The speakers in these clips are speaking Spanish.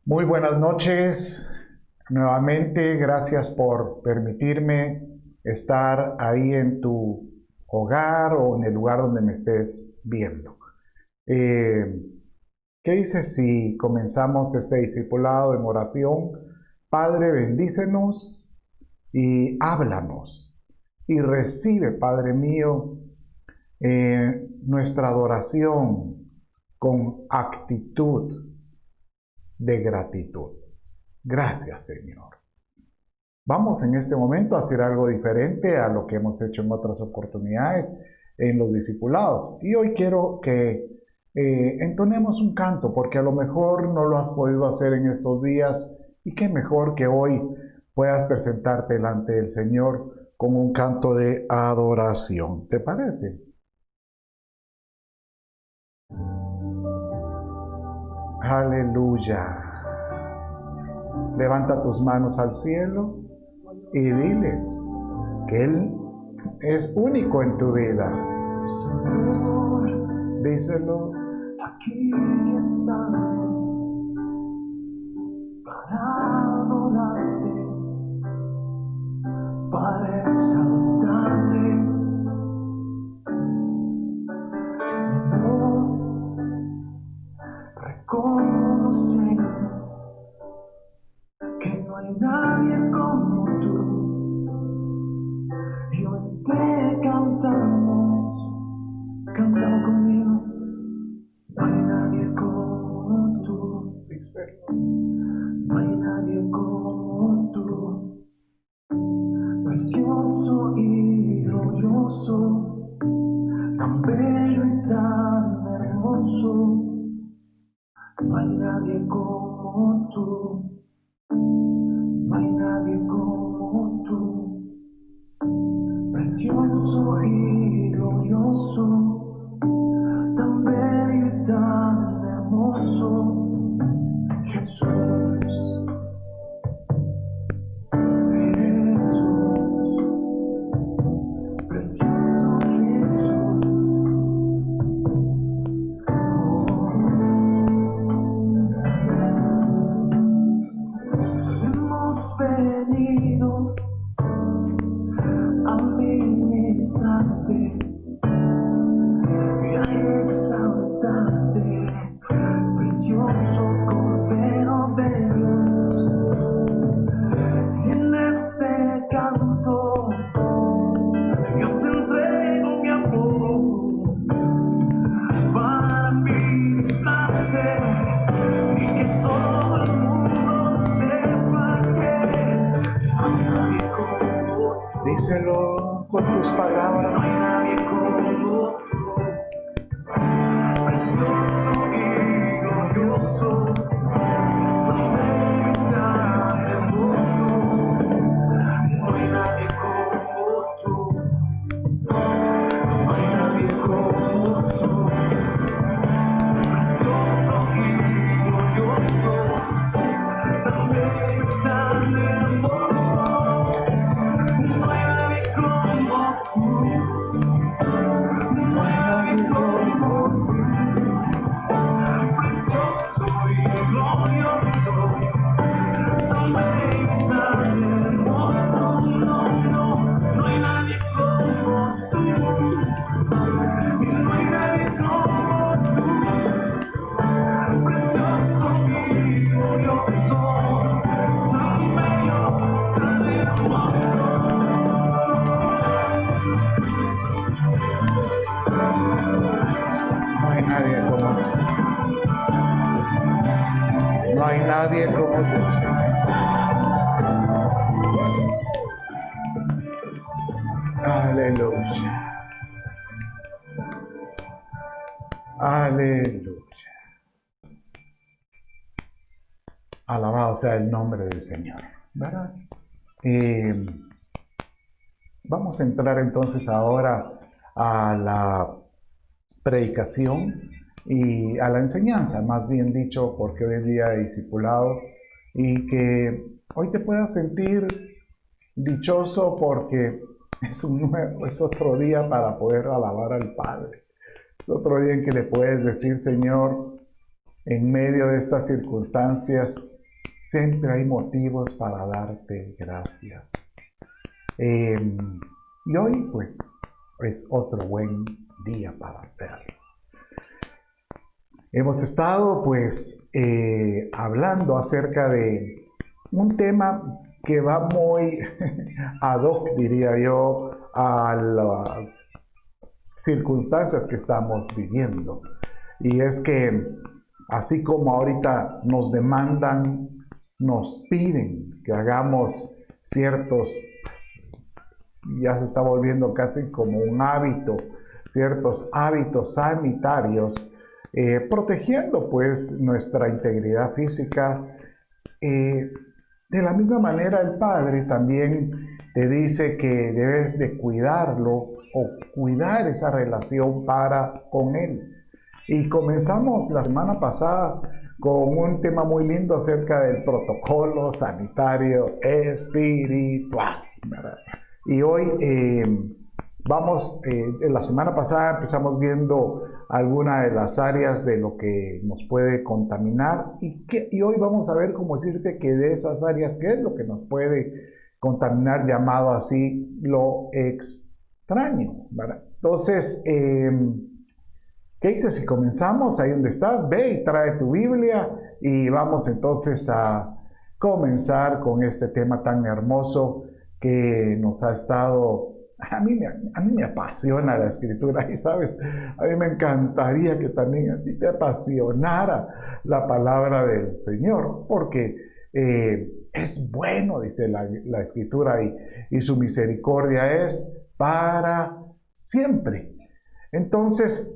Muy buenas noches. Nuevamente, gracias por permitirme estar ahí en tu hogar o en el lugar donde me estés viendo. Eh, ¿Qué dices si comenzamos este discipulado en oración? Padre, bendícenos y háblanos. Y recibe, Padre mío, nuestra adoración con actitud de gratitud. Gracias, Señor. Vamos en este momento a hacer algo diferente a lo que hemos hecho en otras oportunidades en los discipulados. Y hoy quiero que entonemos un canto, porque a lo mejor no lo has podido hacer en estos días, y qué mejor que hoy puedas presentarte delante del Señor con un canto de adoración. ¿Te parece? Aleluya. Levanta tus manos al cielo y dile que Él es único en tu vida. Díselo. Aquí estás para adorarte, para exaltarte, Señor, reconociendo que no hay nadie como tú. Y hoy te cantamos conmigo. No hay nadie como tú. Díselo. No hay nadie como tú. Precioso y glorioso, tan bello y tan hermoso. No hay nadie como tú. No hay nadie como tú. Precioso y glorioso, tan bello y tan hermoso, Jesús, precioso Jesús. Hemos venido a ministrarte y a exaltarte, precioso Cordero de Dios. Y en este canto yo te entrego mi amor para ministrarte y que todo el mundo sepa que no hay nadie como tú. Díselo con tus No hay palabras. nadie como tú. Precioso y glorioso, tan bello y tan hermoso. No hay nadie como tú. No hay nadie como tú. Precioso y glorioso, tan bello y tan hermoso. No hay nadie como tú. No hay nadie como tú. Precioso y glorioso, tan bello y tan hermoso. No hay nadie como tú. No hay nadie como tú. Precioso y glorioso, tan bello, tan hermoso. No hay nadie como tú. No hay nadie como tú, Señor. Aleluya. Aleluya. Alabado sea el nombre del Señor. ¿Verdad? Vamos a entrar entonces ahora a la predicación y a la enseñanza, más bien dicho, porque hoy es día de discipulado, y que hoy te puedas sentir dichoso porque es otro día para poder alabar al Padre. Es otro día en que le puedes decir: Señor, En medio de estas circunstancias, siempre hay motivos para darte gracias. Y hoy, pues, es otro buen día para hacerlo. Hemos estado, pues, hablando acerca de un tema que va muy ad hoc, diría yo, a las circunstancias que estamos viviendo. Y es que, así como ahorita nos demandan, nos piden que hagamos ciertos, ya se está volviendo casi como un hábito, ciertos hábitos sanitarios, protegiendo pues nuestra integridad física. De la misma manera el Padre también te dice que debes de cuidarlo o cuidar esa relación con Él. Y comenzamos la semana pasada con un tema muy lindo acerca del protocolo sanitario espiritual, ¿verdad? Y hoy la semana pasada empezamos viendo algunas de las áreas de lo que nos puede contaminar y hoy vamos a ver cómo decirte que de esas áreas, qué es lo que nos puede contaminar, llamado así lo extraño, ¿verdad? Entonces, ¿qué dices si comenzamos ahí donde estás? Ve y trae tu Biblia y vamos entonces a comenzar con este tema tan hermoso que nos ha estado... A mí me apasiona la escritura y sabes, a mí me encantaría que también a ti te apasionara la palabra del Señor, porque es bueno, dice la escritura, y su misericordia es para siempre. Entonces,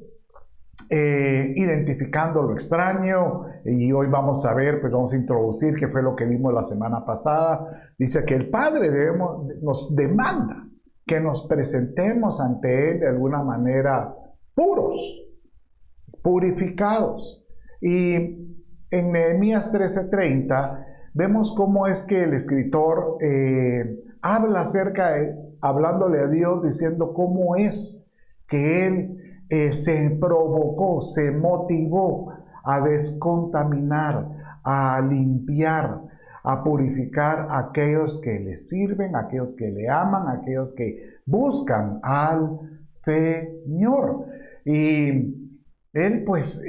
identificando lo extraño, y hoy vamos a ver, pues vamos a introducir qué fue lo que vimos la semana pasada. Dice que el Padre nos demanda que nos presentemos ante Él de alguna manera puros, purificados. Y en Nehemías 13:30 vemos cómo es que el escritor habla hablándole a Dios, diciendo cómo es que Él se provocó, se motivó a descontaminar, a limpiar, a purificar a aquellos que le sirven, a aquellos que le aman, a aquellos que buscan al Señor. Y él pues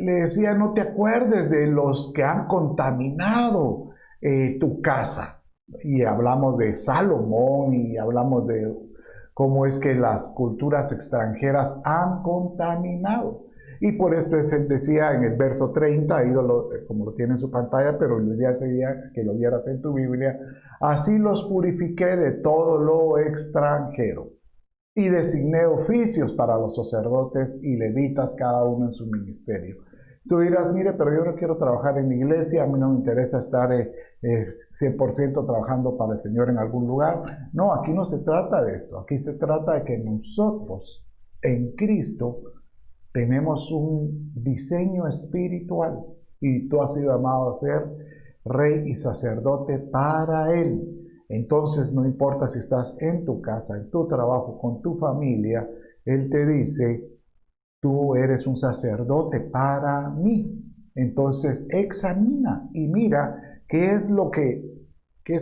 le decía, no te acuerdes de los que han contaminado tu casa. Y hablamos de Salomón y hablamos de cómo es que las culturas extranjeras han contaminado. Y por esto él decía en el verso 30, como lo tiene en su pantalla, pero el día sería que lo vieras en tu Biblia, así los purifiqué de todo lo extranjero y designé oficios para los sacerdotes y levitas, cada uno en su ministerio. Tú dirás, mire, pero yo no quiero trabajar en la iglesia, a mí no me interesa estar 100% trabajando para el Señor en algún lugar. No, aquí no se trata de esto, aquí se trata de que nosotros en Cristo tenemos un diseño espiritual y tú has sido llamado a ser rey y sacerdote para Él. Entonces no importa si estás en tu casa, en tu trabajo, con tu familia, Él te dice, tú eres un sacerdote para mí. Entonces examina y mira qué es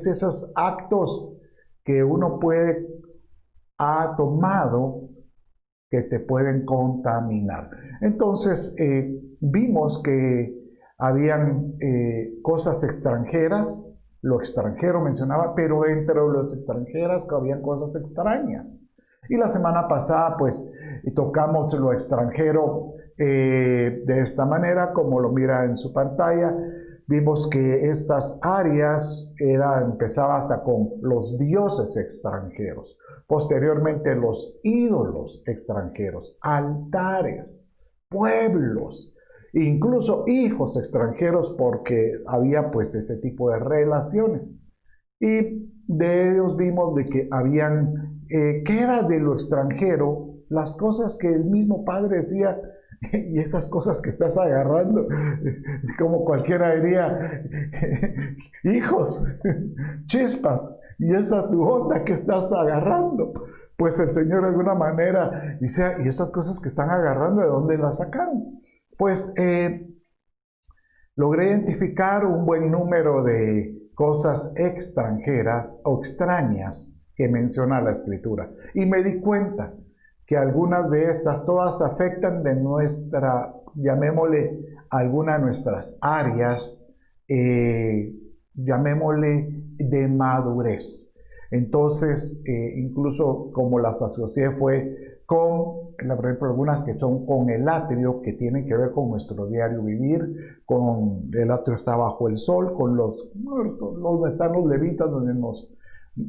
esos actos que uno ha tomado que te pueden contaminar. Entonces vimos que habían cosas extranjeras, lo extranjero mencionaba, pero entre los extranjeras habían cosas extrañas. Y la semana pasada pues tocamos lo extranjero de esta manera, como lo mira en su pantalla. Vimos que estas áreas empezaba hasta con los dioses extranjeros. Posteriormente los ídolos extranjeros, altares, pueblos, incluso hijos extranjeros, porque había pues ese tipo de relaciones. Y de ellos vimos de que habían, que era de lo extranjero, las cosas que el mismo Padre decía, y esas cosas que estás agarrando, como cualquiera diría, hijos, chispas, y esa tu onda que estás agarrando. Pues el Señor de alguna manera dice, ¿y esas cosas que están agarrando de dónde las sacaron? Pues logré identificar un buen número de cosas extranjeras o extrañas que menciona la Escritura. Y me di cuenta que algunas de estas, todas afectan de nuestra, llamémosle, alguna de nuestras áreas, llamémosle de madurez. Entonces, incluso como las asocié fue con, por ejemplo, algunas que son con el atrio, que tienen que ver con nuestro diario vivir, con el atrio está bajo el sol, con los donde están los levitas, donde nos,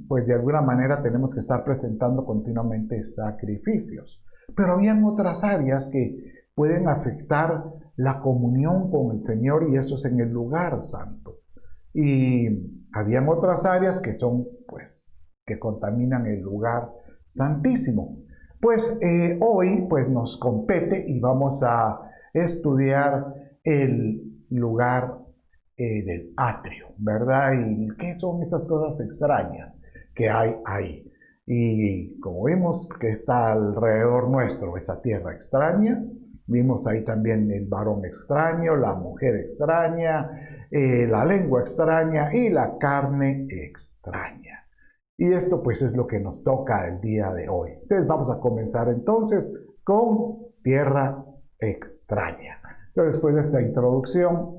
pues de alguna manera tenemos que estar presentando continuamente sacrificios. Pero habían otras áreas que pueden afectar la comunión con el Señor, y eso es en el lugar santo. Y habían otras áreas que son, pues, que contaminan el lugar santísimo. Pues hoy, pues, nos compete y vamos a estudiar el lugar del atrio, ¿verdad? Y qué son esas cosas extrañas que hay ahí. Y como vimos que está alrededor nuestro esa tierra extraña, vimos ahí también el varón extraño, la mujer extraña, la lengua extraña y la carne extraña. Y esto pues es lo que nos toca el día de hoy. Entonces vamos a comenzar entonces con tierra extraña. Entonces, después de esta introducción,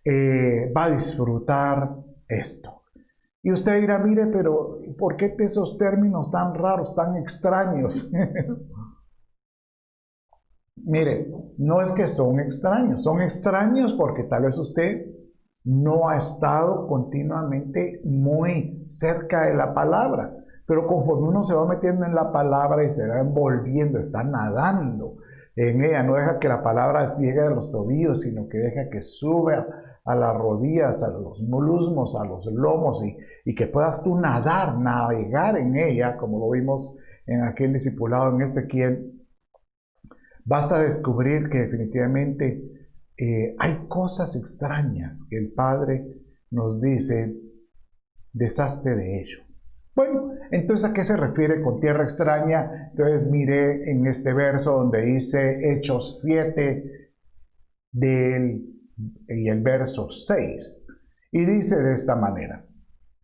va a disfrutar esto. Y usted dirá, mire, pero ¿por qué esos términos tan raros, tan extraños? Mire, no es que son extraños porque tal vez usted no ha estado continuamente muy cerca de la palabra, pero conforme uno se va metiendo en la palabra y se va envolviendo, está nadando en ella, no deja que la palabra llegue a los tobillos, sino que deja que sube a las rodillas, a los muslos, a los lomos, y que puedas tú nadar, navegar en ella, como lo vimos en aquel discipulado en Ezequiel. Vas a descubrir que definitivamente hay cosas extrañas que el Padre nos dice, deshazte de ello. Bueno, entonces ¿a qué se refiere con tierra extraña? Entonces mire en este verso donde dice Hechos 7 y el verso 6. Y dice de esta manera: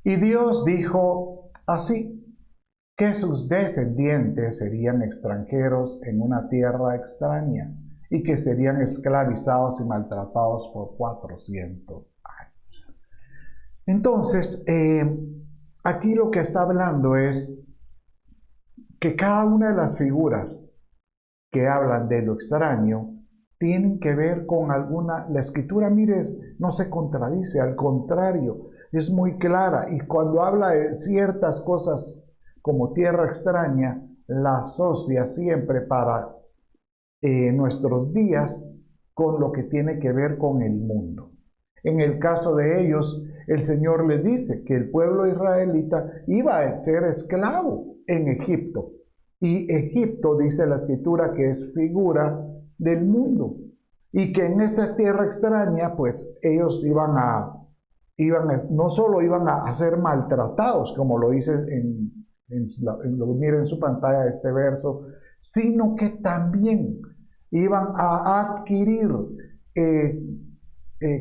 y Dios dijo así, que sus descendientes serían extranjeros en una tierra extraña y que serían esclavizados y maltratados por 400 años. Entonces, aquí lo que está hablando es que cada una de las figuras que hablan de lo extraño tienen que ver con alguna. La escritura, mires, no se contradice, al contrario, es muy clara, y cuando habla de ciertas cosas como tierra extraña, la asocia siempre para nuestros días con lo que tiene que ver con el mundo. En el caso de ellos, el Señor les dice que el pueblo israelita iba a ser esclavo en Egipto. Y Egipto, dice la escritura, que es figura del mundo. Y que en esta tierra extraña, pues ellos no solo iban a ser maltratados, como lo dice miren en su pantalla este verso, sino que también iban a adquirir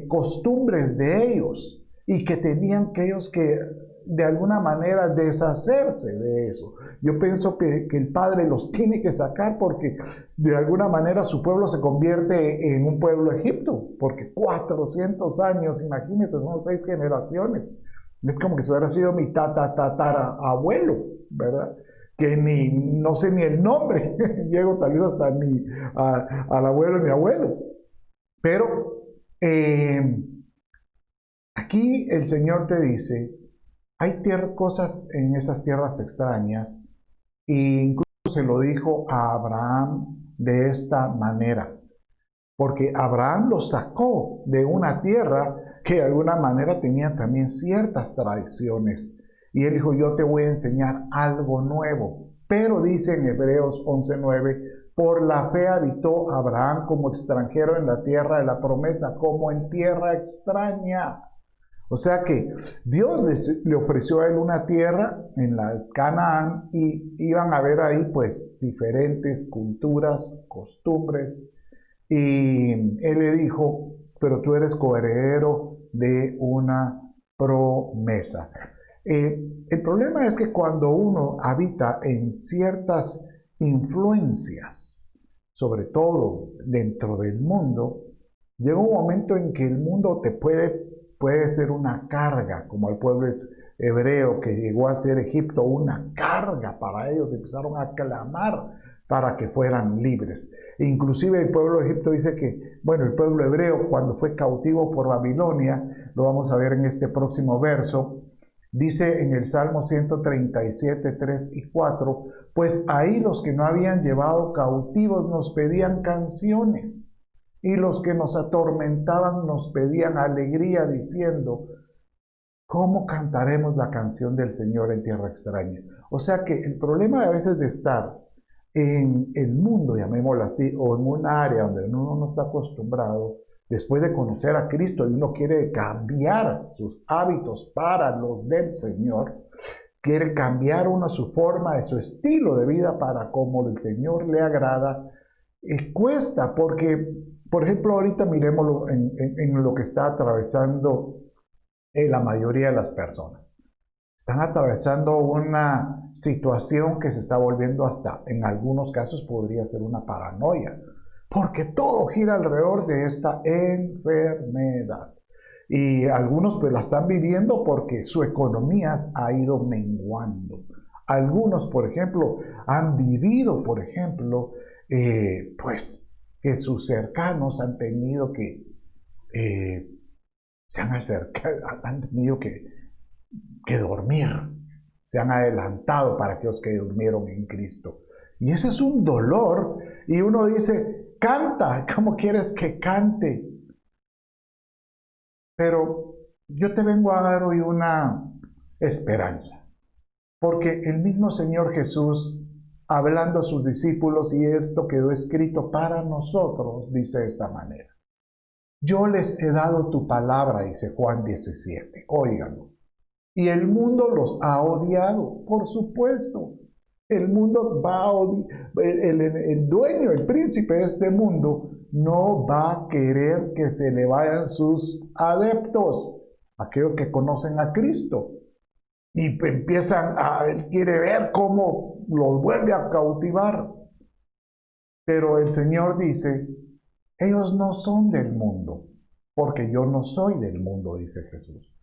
costumbres de ellos, y que tenían que ellos que de alguna manera deshacerse de eso. Yo pienso que el Padre los tiene que sacar, porque de alguna manera su pueblo se convierte en un pueblo Egipto, porque 400 años, imagínense, son 6 generaciones. Es como que si hubiera sido mi tatarabuelo, ¿verdad? Que no sé ni el nombre, llego tal vez hasta al abuelo de mi abuelo. Pero aquí el Señor te dice, hay cosas en esas tierras extrañas, e incluso se lo dijo a Abraham de esta manera, porque Abraham lo sacó de una tierra que de alguna manera tenía también ciertas tradiciones. Y él dijo, yo te voy a enseñar algo nuevo. Pero dice en Hebreos 11:9, por la fe habitó Abraham como extranjero en la tierra de la promesa, como en tierra extraña. O sea que Dios le ofreció a él una tierra en la Canaán, y iban a ver ahí pues diferentes culturas, costumbres. Y él le dijo, pero tú eres coheredero de una promesa. El problema es que cuando uno habita en ciertas influencias, sobre todo dentro del mundo, llega un momento en que el mundo te puede ser una carga, como el pueblo hebreo que llegó a ser Egipto, una carga para ellos, empezaron a clamar para que fueran libres. Inclusive el pueblo de Egipto dice que, bueno, el pueblo hebreo cuando fue cautivo por Babilonia, lo vamos a ver en este próximo verso, dice en el Salmo 137, 3 y 4, pues ahí los que no habían llevado cautivos nos pedían canciones, y los que nos atormentaban nos pedían alegría, diciendo, ¿cómo cantaremos la canción del Señor en tierra extraña? O sea que el problema a veces de estar en el mundo, llamémoslo así, o en un área donde uno no está acostumbrado, después de conocer a Cristo y uno quiere cambiar sus hábitos para los del Señor, quiere cambiar uno su forma, su estilo de vida para como el Señor le agrada, cuesta porque, por ejemplo, ahorita miremoslo en lo que está atravesando la mayoría de las personas. Están atravesando una situación que se está volviendo hasta, en algunos casos podría ser una paranoia, porque todo gira alrededor de esta enfermedad. Y algunos pues la están viviendo porque su economía ha ido menguando. Algunos, por ejemplo, han vivido, por ejemplo, pues que sus cercanos han tenido que, se han acercado, han tenido que dormir, se han adelantado para aquellos que durmieron en Cristo. Y ese es un dolor, y uno dice, canta, ¿cómo quieres que cante? Pero yo te vengo a dar hoy una esperanza, porque el mismo Señor Jesús, hablando a sus discípulos, y esto quedó escrito para nosotros, dice de esta manera, yo les he dado tu palabra, dice Juan 17, óiganlo. Y el mundo los ha odiado, por supuesto. El mundo va a odiar, el dueño, el príncipe de este mundo, no va a querer que se le vayan sus adeptos, aquellos que conocen a Cristo. Y él quiere ver cómo los vuelve a cautivar. Pero el Señor dice, ellos no son del mundo, porque yo no soy del mundo, dice Jesús.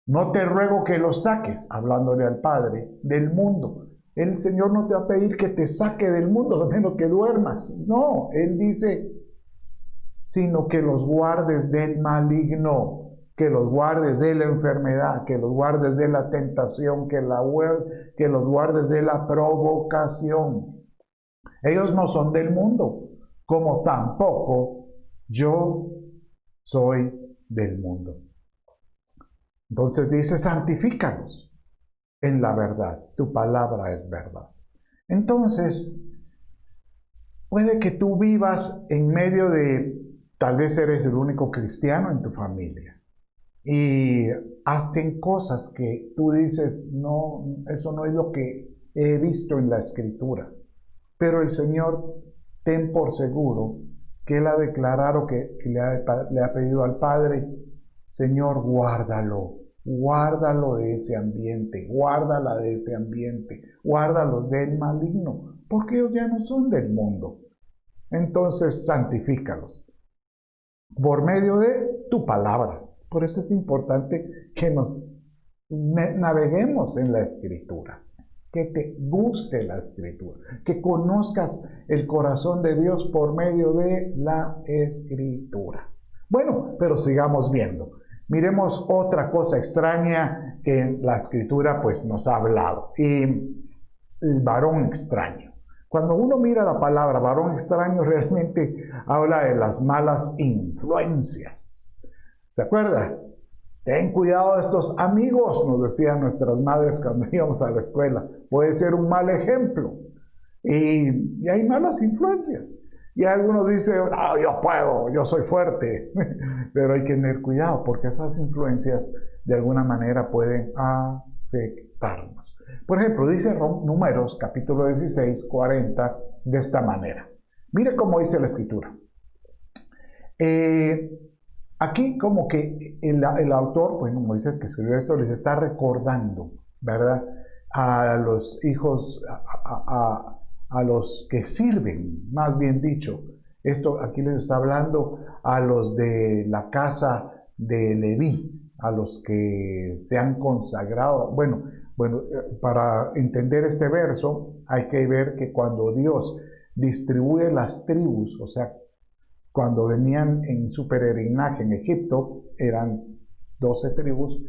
No te ruego que los saques, hablándole al Padre, del mundo. El Señor no te va a pedir que te saque del mundo, a menos que duermas. No, Él dice, sino que los guardes del maligno, que los guardes de la enfermedad, que los guardes de la tentación, que los guardes de la provocación. Ellos no son del mundo, como tampoco yo soy del mundo. Entonces dice, santifícalos en la verdad. Tu palabra es verdad. Entonces, puede que tú vivas en medio de, tal vez eres el único cristiano en tu familia. Y hacen cosas que tú dices, no, eso no es lo que he visto en la Escritura. Pero el Señor, ten por seguro que Él ha declarado que le ha pedido al Padre, Señor, guárdalo de ese ambiente, guárdala de ese ambiente, guárdalo del maligno, porque ellos ya no son del mundo. Entonces, santifícalos por medio de tu palabra. Por eso es importante que nos naveguemos en la Escritura, que te guste la Escritura, que conozcas el corazón de Dios por medio de la Escritura. Bueno, pero sigamos viendo. Miremos otra cosa extraña que la Escritura pues nos ha hablado, y el varón extraño. Cuando uno mira la palabra varón extraño, realmente habla de las malas influencias. ¿Se acuerda? Ten cuidado de estos amigos, nos decían nuestras madres cuando íbamos a la escuela. Puede ser un mal ejemplo. Y hay malas influencias. Y algunos dicen, no, yo puedo, yo soy fuerte. Pero hay que tener cuidado porque esas influencias de alguna manera pueden afectarnos. Por ejemplo, dice Números, capítulo 16, 40, de esta manera. Mire cómo dice la Escritura. Aquí como que el autor, bueno, Moisés que escribió esto, les está recordando, ¿verdad? A los hijos, a los que sirven, más bien dicho. Esto aquí les está hablando a los de la casa de Leví, a los que se han consagrado. Bueno, para entender este verso hay que ver que cuando Dios distribuye las tribus, o sea, cuando venían en su peregrinaje en Egipto, eran 12 tribus,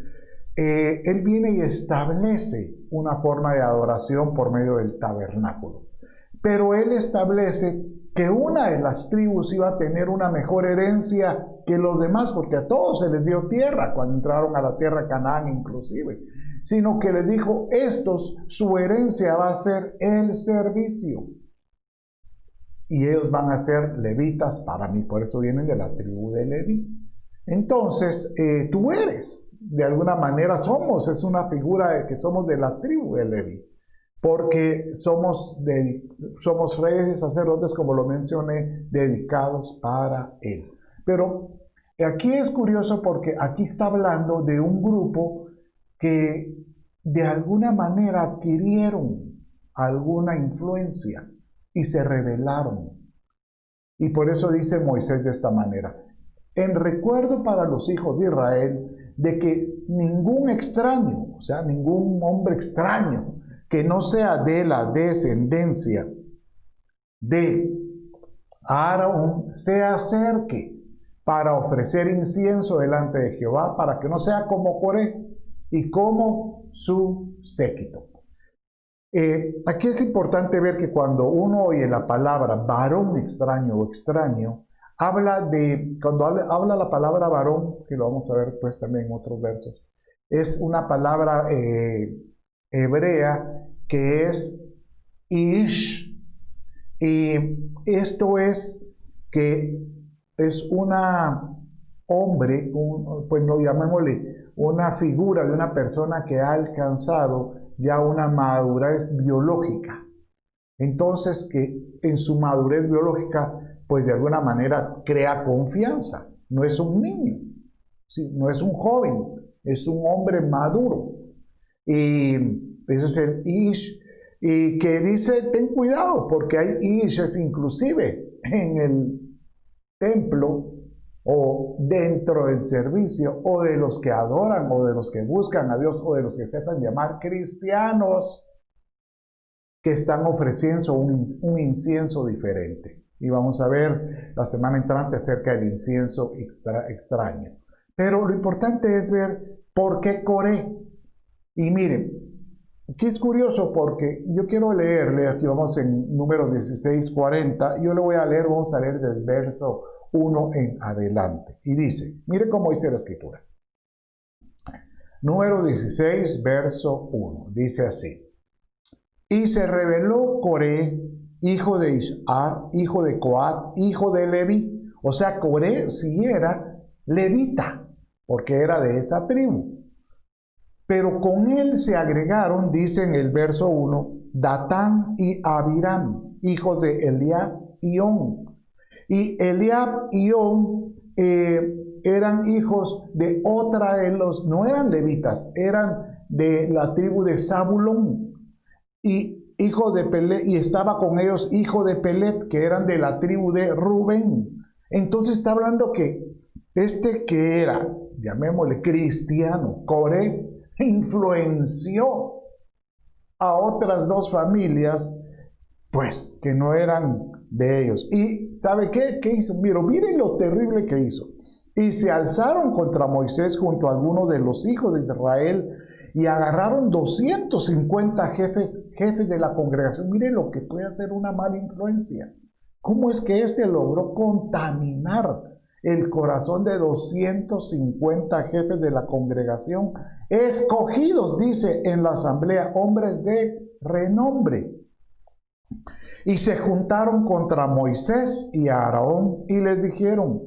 Él viene y establece una forma de adoración por medio del tabernáculo. Pero Él establece que una de las tribus iba a tener una mejor herencia que los demás, porque a todos se les dio tierra cuando entraron a la tierra de Canaán inclusive, sino que les dijo, estos, su herencia va a ser el servicio. Y ellos van a ser levitas para mí, por eso vienen de la tribu de Leví. Entonces, tú eres, de alguna manera es una figura de que somos de la tribu de Leví, porque somos reyes y sacerdotes, como lo mencioné, dedicados para Él. Pero aquí es curioso porque aquí está hablando de un grupo que de alguna manera adquirieron alguna influencia y se rebelaron. Y por eso dice Moisés de esta manera: en recuerdo para los hijos de Israel de que ningún extraño, o sea, ningún hombre extraño que no sea de la descendencia de Aarón se acerque para ofrecer incienso delante de Jehová, para que no sea como Coré y como su séquito. Aquí es importante ver que cuando uno oye la palabra varón extraño o extraño, cuando habla la palabra varón, que lo vamos a ver después también en otros versos, es una palabra hebrea que es ish, y esto es que es una hombre, pues no llamémosle una figura de una persona que ha alcanzado ya una madurez biológica. Entonces, que en su madurez biológica, pues de alguna manera crea confianza. No es un niño, ¿sí? No es un joven, es un hombre maduro. Y ese es el ish. Y que dice, ten cuidado, porque hay ishes inclusive en el templo o dentro del servicio, o de los que adoran, o de los que buscan a Dios, o de los que se hacen llamar cristianos, que están ofreciendo un incienso diferente. Y vamos a ver la semana entrante acerca del incienso extraño. Pero lo importante es ver por qué Coré. Y miren, aquí es curioso porque yo quiero leerle, aquí vamos en Números 16:40, yo le voy a leer, vamos a leer desde el verso 1 en adelante. Y dice, mire cómo dice la escritura. Número 16, verso 1. Dice así. Y se rebeló Coré, hijo de Isar, hijo de Coat, hijo de Leví. O sea, Coré sí era levita, porque era de esa tribu. Pero con él se agregaron, dice en el verso 1, Datán y Abiram, hijos de Eliab y On. Y Eliab y On eran hijos de otra de los, no eran levitas, eran de la tribu de Zabulón. Y hijo de Pelet, y estaba con ellos hijo de Pelet, que eran de la tribu de Rubén. Entonces está hablando que que era, llamémosle cristiano, Coré, influenció a otras dos familias, pues, que no eran de ellos. ¿Y sabe qué? ¿Qué hizo? Miren lo terrible que hizo. Y se alzaron contra Moisés junto a algunos de los hijos de Israel y agarraron 250 jefes de la congregación. Miren lo que puede hacer una mala influencia. ¿Cómo es que logró contaminar el corazón de 250 jefes de la congregación, escogidos, dice, en la asamblea, hombres de renombre? Y se juntaron contra Moisés y a Aarón y les dijeron,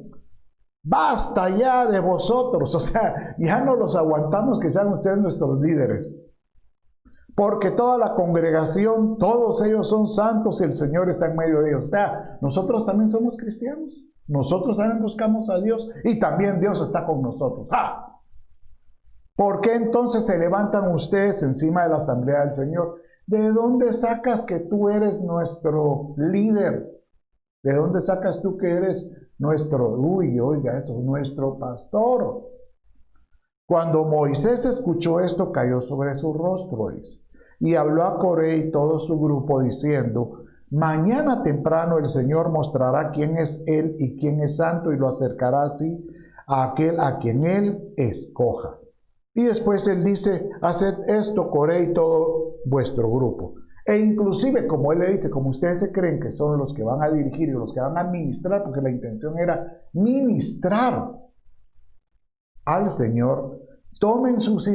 basta ya de vosotros, o sea, ya no los aguantamos que sean ustedes nuestros líderes, porque toda la congregación, todos ellos son santos y el Señor está en medio de ellos. O sea, nosotros también somos cristianos. Nosotros también buscamos a Dios y también Dios está con nosotros. ¡Ah! ¿Por qué entonces se levantan ustedes encima de la asamblea del Señor? ¿De dónde sacas que tú eres nuestro líder? ¿De dónde sacas tú que eres nuestro, oiga esto, nuestro pastor? Cuando Moisés escuchó esto, cayó sobre su rostro, dice, y habló a Coré y todo su grupo diciendo: mañana temprano el Señor mostrará quién es Él y quién es santo, y lo acercará así a aquel a quien Él escoja. Y después Él dice: haced esto, Coré y todo vuestro grupo. E inclusive, como Él le dice, como ustedes se creen que son los que van a dirigir y los que van a ministrar, porque la intención era ministrar al Señor, tomen sus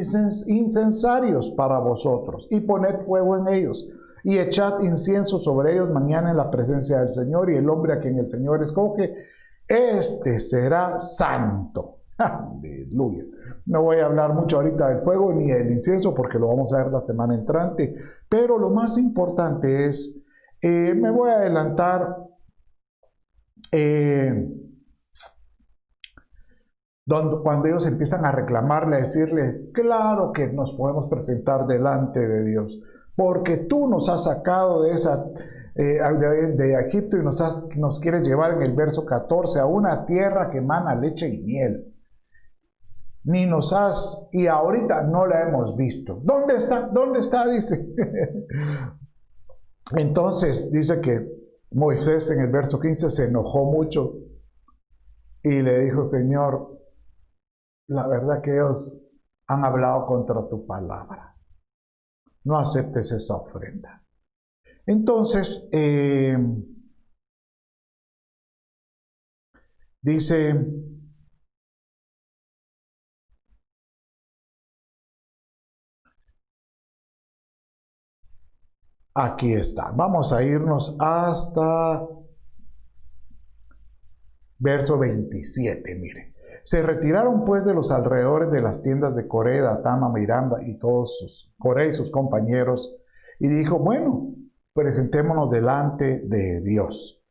incensarios para vosotros y poned fuego en ellos y echad incienso sobre ellos mañana en la presencia del Señor, y el hombre a quien el Señor escoge, este será santo. Aleluya. No voy a hablar mucho ahorita del fuego ni del incienso porque lo vamos a ver la semana entrante, pero lo más importante es, me voy a adelantar, cuando ellos empiezan a reclamarle, a decirle: claro que nos podemos presentar delante de Dios, porque tú nos has sacado de Egipto y nos quieres llevar en el verso 14 a una tierra que emana leche y miel. Y ahorita no la hemos visto. ¿Dónde está? ¿Dónde está? Dice. Entonces dice que Moisés en el verso 15 se enojó mucho y le dijo: Señor, la verdad que ellos han hablado contra tu palabra. No aceptes esa ofrenda. Entonces, dice, aquí está. Vamos a irnos hasta verso 27, mire. Se retiraron pues de los alrededores de las tiendas de Coré, Datán, Miranda y todos Coré y sus compañeros, y dijo: bueno, presentémonos delante de Dios.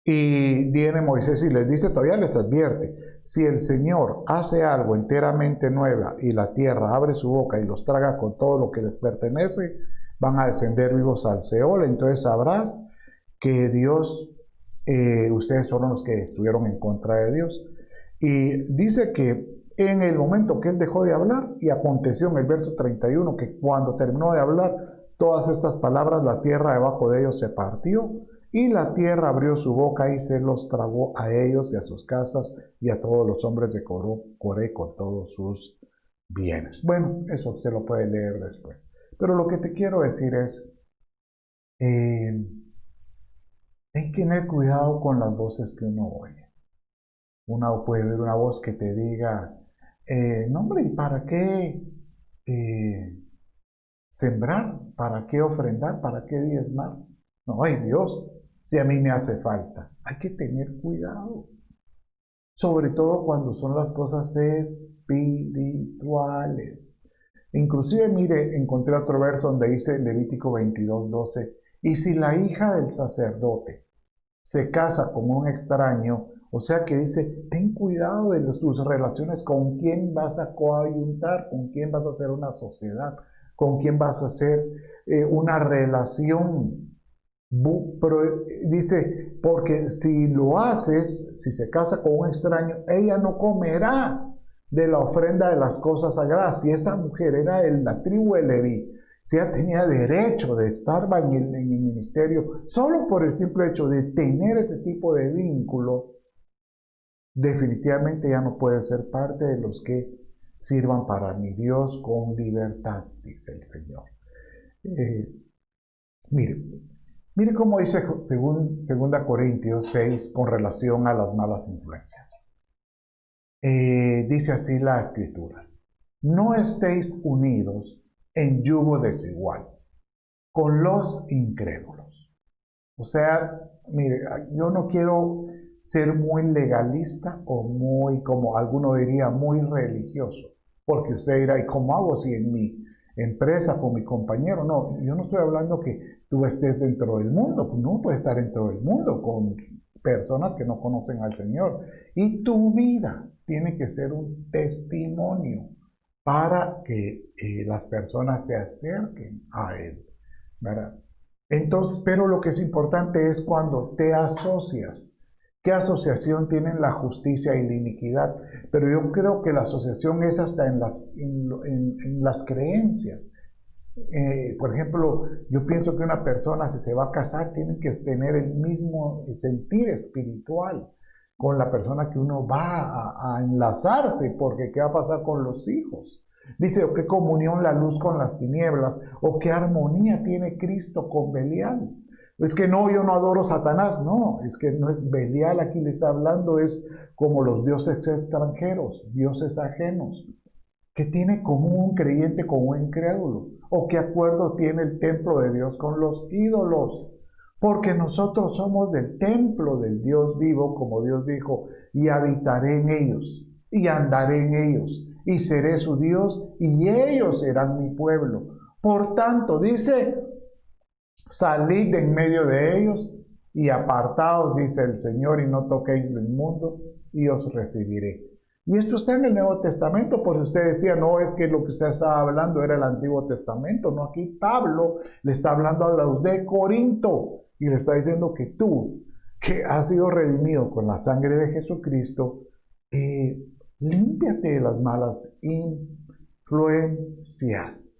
Y viene Moisés y les dice, todavía les advierte: si el Señor hace algo enteramente nueva y la tierra abre su boca y los traga con todo lo que les pertenece, van a descender vivos al Seol. Entonces sabrás que Dios, ustedes fueron los que estuvieron en contra de Dios. Y dice que en el momento que él dejó de hablar, y aconteció en el verso 31 que cuando terminó de hablar todas estas palabras, la tierra debajo de ellos se partió, y la tierra abrió su boca y se los tragó a ellos y a sus casas y a todos los hombres de Coré con todos sus bienes. Bueno, eso usted lo puede leer después. Pero lo que te quiero decir es, hay que tener cuidado con las voces que uno oye. Uno puede oír una voz que te diga: no hombre, ¿y para qué sembrar? ¿Para qué ofrendar? ¿Para qué diezmar? No, ay Dios, si a mí me hace falta. Hay que tener cuidado, sobre todo cuando son las cosas espirituales. Inclusive, mire, encontré otro verso donde dice, Levítico 22:12, y si la hija del sacerdote se casa con un extraño, o sea que dice, ten cuidado de tus relaciones, con quién vas a coayuntar, con quién vas a hacer una sociedad, con quién vas a hacer una relación. Pero dice, porque si lo haces, si se casa con un extraño, ella no comerá de la ofrenda de las cosas sagradas. Si esta mujer era de la tribu de Leví, si ella tenía derecho de estar en el ministerio, solo por el simple hecho de tener ese tipo de vínculo, definitivamente ya no puede ser parte de los que sirvan para mi Dios con libertad, dice el Señor. Mire cómo dice según 2 Corintios 6 con relación a las malas influencias. Dice así la Escritura: no estéis unidos en yugo desigual con los incrédulos. O sea, mire, yo no quiero ser muy legalista o muy, como alguno diría, muy religioso, porque usted dirá, ¿y cómo hago si en mi empresa con mi compañero? No, yo no estoy hablando que tú estés dentro del mundo, no puedes estar dentro del mundo personas que no conocen al Señor. Y tu vida tiene que ser un testimonio para que las personas se acerquen a Él, ¿verdad? Entonces, pero lo que es importante es cuando te asocias. ¿Qué asociación tienen la justicia y la iniquidad? Pero yo creo que la asociación es hasta en las creencias. Por ejemplo, yo pienso que una persona, si se va a casar, tiene que tener el mismo sentir espiritual con la persona que uno va a enlazarse, porque ¿qué va a pasar con los hijos? Dice, o qué comunión la luz con las tinieblas, o qué armonía tiene Cristo con Belial. Es que no, yo no adoro a Satanás, no, es que no es Belial, aquí le está hablando, es como los dioses extranjeros, dioses ajenos. ¿Qué tiene común un creyente con un incrédulo? ¿O qué acuerdo tiene el templo de Dios con los ídolos? Porque nosotros somos del templo del Dios vivo, como Dios dijo, y habitaré en ellos, y andaré en ellos, y seré su Dios, y ellos serán mi pueblo. Por tanto, dice, salid de en medio de ellos, y apartaos, dice el Señor, y no toquéis lo inmundo, y os recibiré. Y esto está en el Nuevo Testamento, por si usted decía, no, es que lo que usted estaba hablando era el Antiguo Testamento. No, aquí Pablo le está hablando a los de Corinto y le está diciendo que tú, que has sido redimido con la sangre de Jesucristo, límpiate de las malas influencias.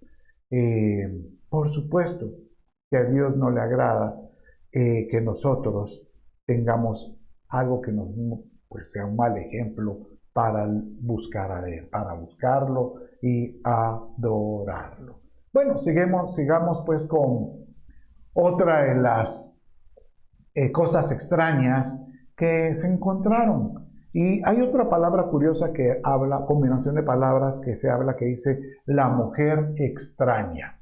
Por supuesto que a Dios no le agrada que nosotros tengamos algo que nos pues, sea un mal ejemplo para buscar a Él, para buscarlo y adorarlo. Bueno, sigamos pues con otra de las cosas extrañas que se encontraron. Y hay otra palabra curiosa que habla, combinación de palabras que se habla, que dice la mujer extraña.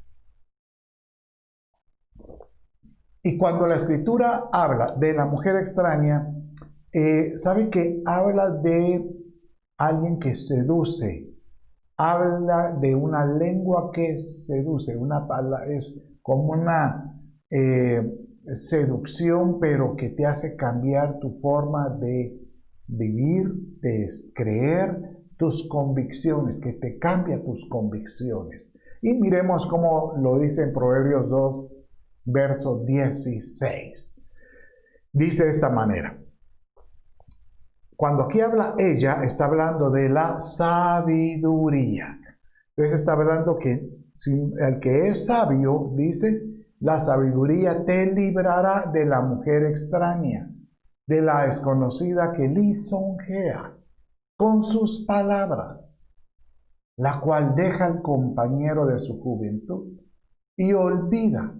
Y cuando la Escritura habla de la mujer extraña, sabe que habla de alguien que seduce, habla de una lengua que seduce, es como una seducción, pero que te hace cambiar tu forma de vivir, de creer, tus convicciones, que te cambia tus convicciones. Y miremos cómo lo dice en Proverbios 2, verso 16. Dice de esta manera. Cuando aquí habla ella, está hablando de la sabiduría. Entonces está hablando que el que es sabio, dice, la sabiduría te librará de la mujer extraña, de la desconocida que lisonjea con sus palabras, la cual deja al compañero de su juventud y olvida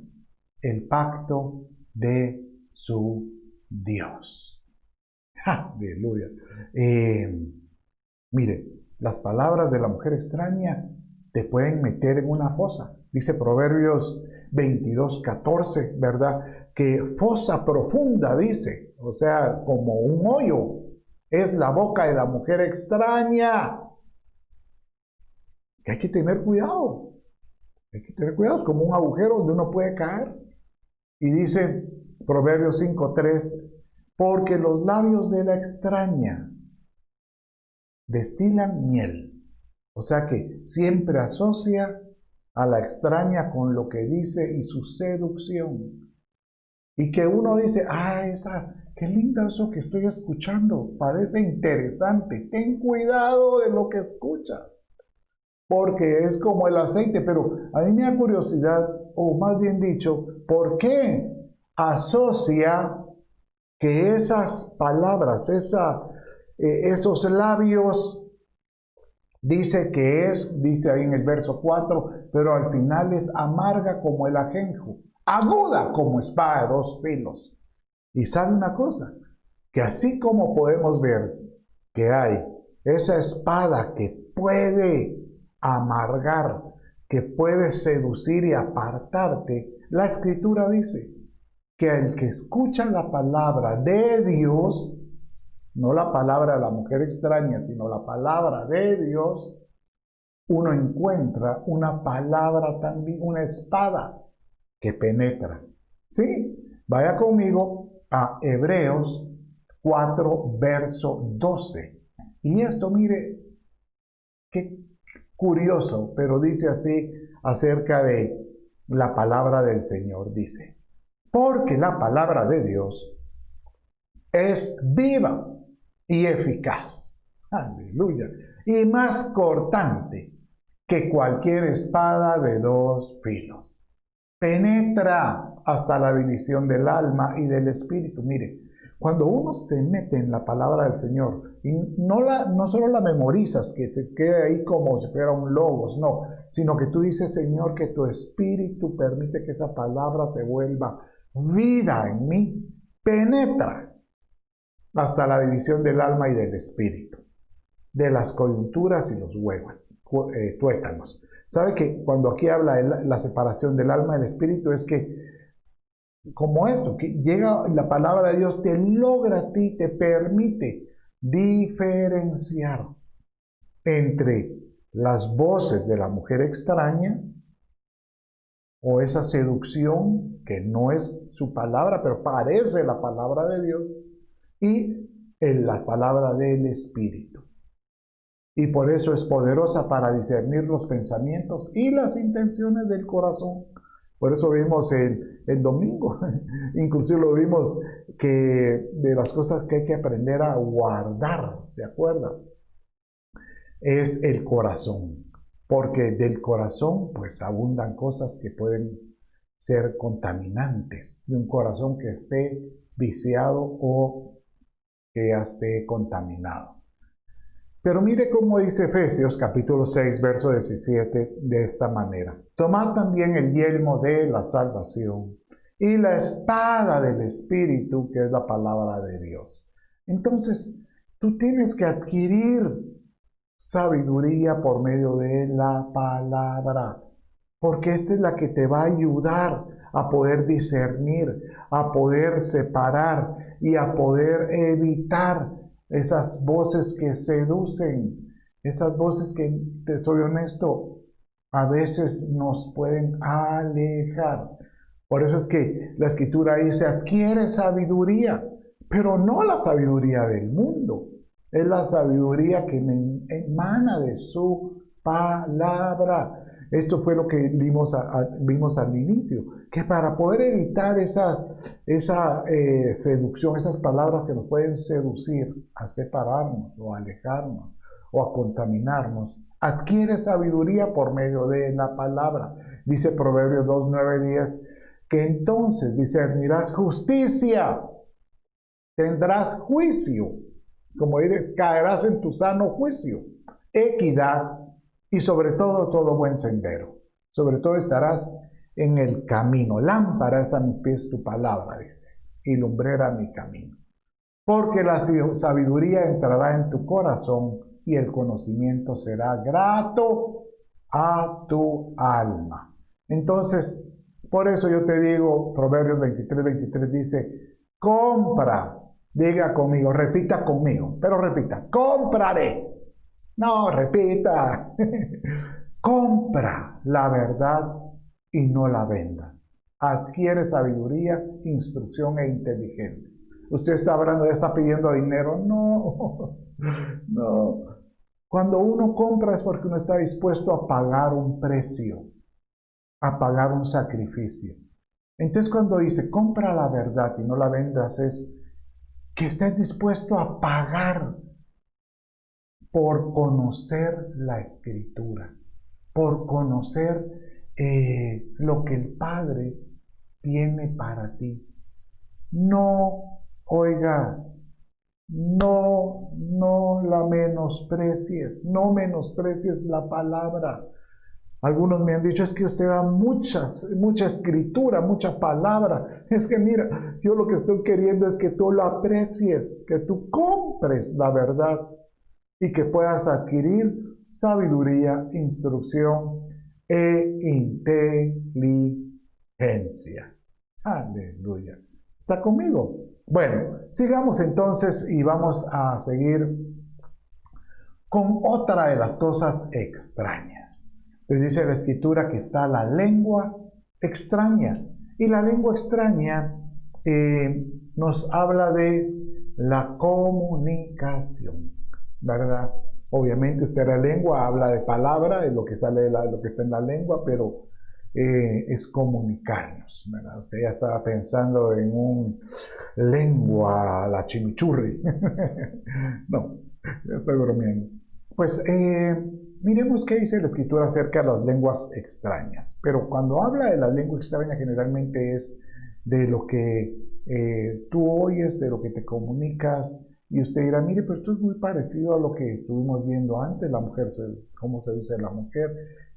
el pacto de su Dios. Aleluya. Mire, las palabras de la mujer extraña te pueden meter en una fosa. Dice Proverbios 22:14, ¿verdad? Que fosa profunda, dice. O sea, como un hoyo. Es la boca de la mujer extraña. Que hay que tener cuidado. Hay que tener cuidado. Es como un agujero donde uno puede caer. Y dice Proverbios 5:3. Porque los labios de la extraña destilan miel. O sea que siempre asocia a la extraña con lo que dice y su seducción. Y que uno dice, qué lindo eso que estoy escuchando, parece interesante. Ten cuidado de lo que escuchas, porque es como el aceite. Pero a mí me da curiosidad, o más bien dicho, ¿por qué asocia que esas palabras, esos labios, dice ahí en el verso 4, pero al final es amarga como el ajenjo, aguda como espada de dos filos? Y sabe una cosa, que así como podemos ver que hay esa espada que puede amargar, que puede seducir y apartarte, la Escritura dice que el que escucha la palabra de Dios, no la palabra de la mujer extraña, sino la palabra de Dios, uno encuentra una palabra también, una espada que penetra. Sí, vaya conmigo a Hebreos 4, verso 12. Y esto, mire, qué curioso, pero dice así acerca de la palabra del Señor. Dice, porque la palabra de Dios es viva y eficaz. Aleluya. Y más cortante que cualquier espada de 2 filos. Penetra hasta la división del alma y del espíritu. Mire, cuando uno se mete en la palabra del Señor, y no solo la memorizas, que se quede ahí como si fuera un logos, no, sino que tú dices, Señor, que tu espíritu permite que esa palabra se vuelva vida en mí, penetra hasta la división del alma y del espíritu, de las coyunturas y los tuétanos. ¿Sabe que cuando aquí habla de la separación del alma y del espíritu es que como esto, que llega la palabra de Dios, te logra a ti, te permite diferenciar entre las voces de la mujer extraña o esa seducción que no es su palabra, pero parece la palabra de Dios, y en la palabra del Espíritu. Y por eso es poderosa para discernir los pensamientos y las intenciones del corazón. Por eso vimos el domingo, inclusive lo vimos que de las cosas que hay que aprender a guardar, ¿se acuerdan? Es el corazón, porque del corazón pues abundan cosas que pueden ser contaminantes, de un corazón que esté viciado o que esté contaminado. Pero mire cómo dice Efesios capítulo 6, verso 17, de esta manera. Tomad también el yelmo de la salvación y la espada del Espíritu, que es la palabra de Dios. Entonces, tú tienes que adquirir sabiduría por medio de la palabra, porque esta es la que te va a ayudar a poder discernir, a poder separar y a poder evitar esas voces que seducen, esas voces que, te soy honesto, a veces nos pueden alejar. Por eso es que la Escritura dice, adquiere sabiduría, pero no la sabiduría del mundo, es la sabiduría que emana de su palabra. Esto fue lo que vimos al inicio, que para poder evitar esa seducción, esas palabras que nos pueden seducir a separarnos o a alejarnos o a contaminarnos, adquiere sabiduría por medio de la palabra. Dice Proverbios 2, 9, 10, que entonces discernirás justicia, tendrás juicio, como dice, caerás en tu sano juicio, equidad, y sobre todo buen sendero. Sobre todo estarás en el camino. Lámpara es a mis pies tu palabra, dice, y lumbrera mi camino. Porque la sabiduría entrará en tu corazón y el conocimiento será grato a tu alma. Entonces, por eso yo te digo, Proverbios 23, 23 dice, compra, diga conmigo, repita conmigo, pero repita, compraré. No, repita. Compra la verdad y no la vendas. Adquiere sabiduría, instrucción e inteligencia. ¿Usted está hablando de está pidiendo dinero? No, no. Cuando uno compra es porque uno está dispuesto a pagar un precio, a pagar un sacrificio. Entonces cuando dice compra la verdad y no la vendas es que estés dispuesto a pagar por conocer la Escritura, por conocer lo que el Padre tiene para ti. No, oiga, no la menosprecies, no menosprecies la palabra. Algunos me han dicho, es que usted da mucha escritura, mucha palabra. Es que mira, yo lo que estoy queriendo es que tú lo aprecies, que tú compres la verdad y que puedas adquirir sabiduría, instrucción e inteligencia. Aleluya. ¿Está conmigo? Bueno, sigamos entonces y vamos a seguir con otra de las cosas extrañas. Entonces dice la Escritura que está la lengua extraña. Y la lengua extraña nos habla de la comunicación, ¿verdad? Obviamente esta era lengua, habla de palabra, de lo que sale de lo que está en la lengua, pero es comunicarnos, ¿verdad? Usted ya estaba pensando en un lengua, la chimichurri. No, estoy bromeando. Pues miremos qué dice la escritura acerca de las lenguas extrañas. Pero cuando habla de la lengua extraña, generalmente es de lo que tú oyes, de lo que te comunicas. Y usted dirá, mire, pero esto es muy parecido a lo que estuvimos viendo antes, la mujer, cómo se dice la mujer.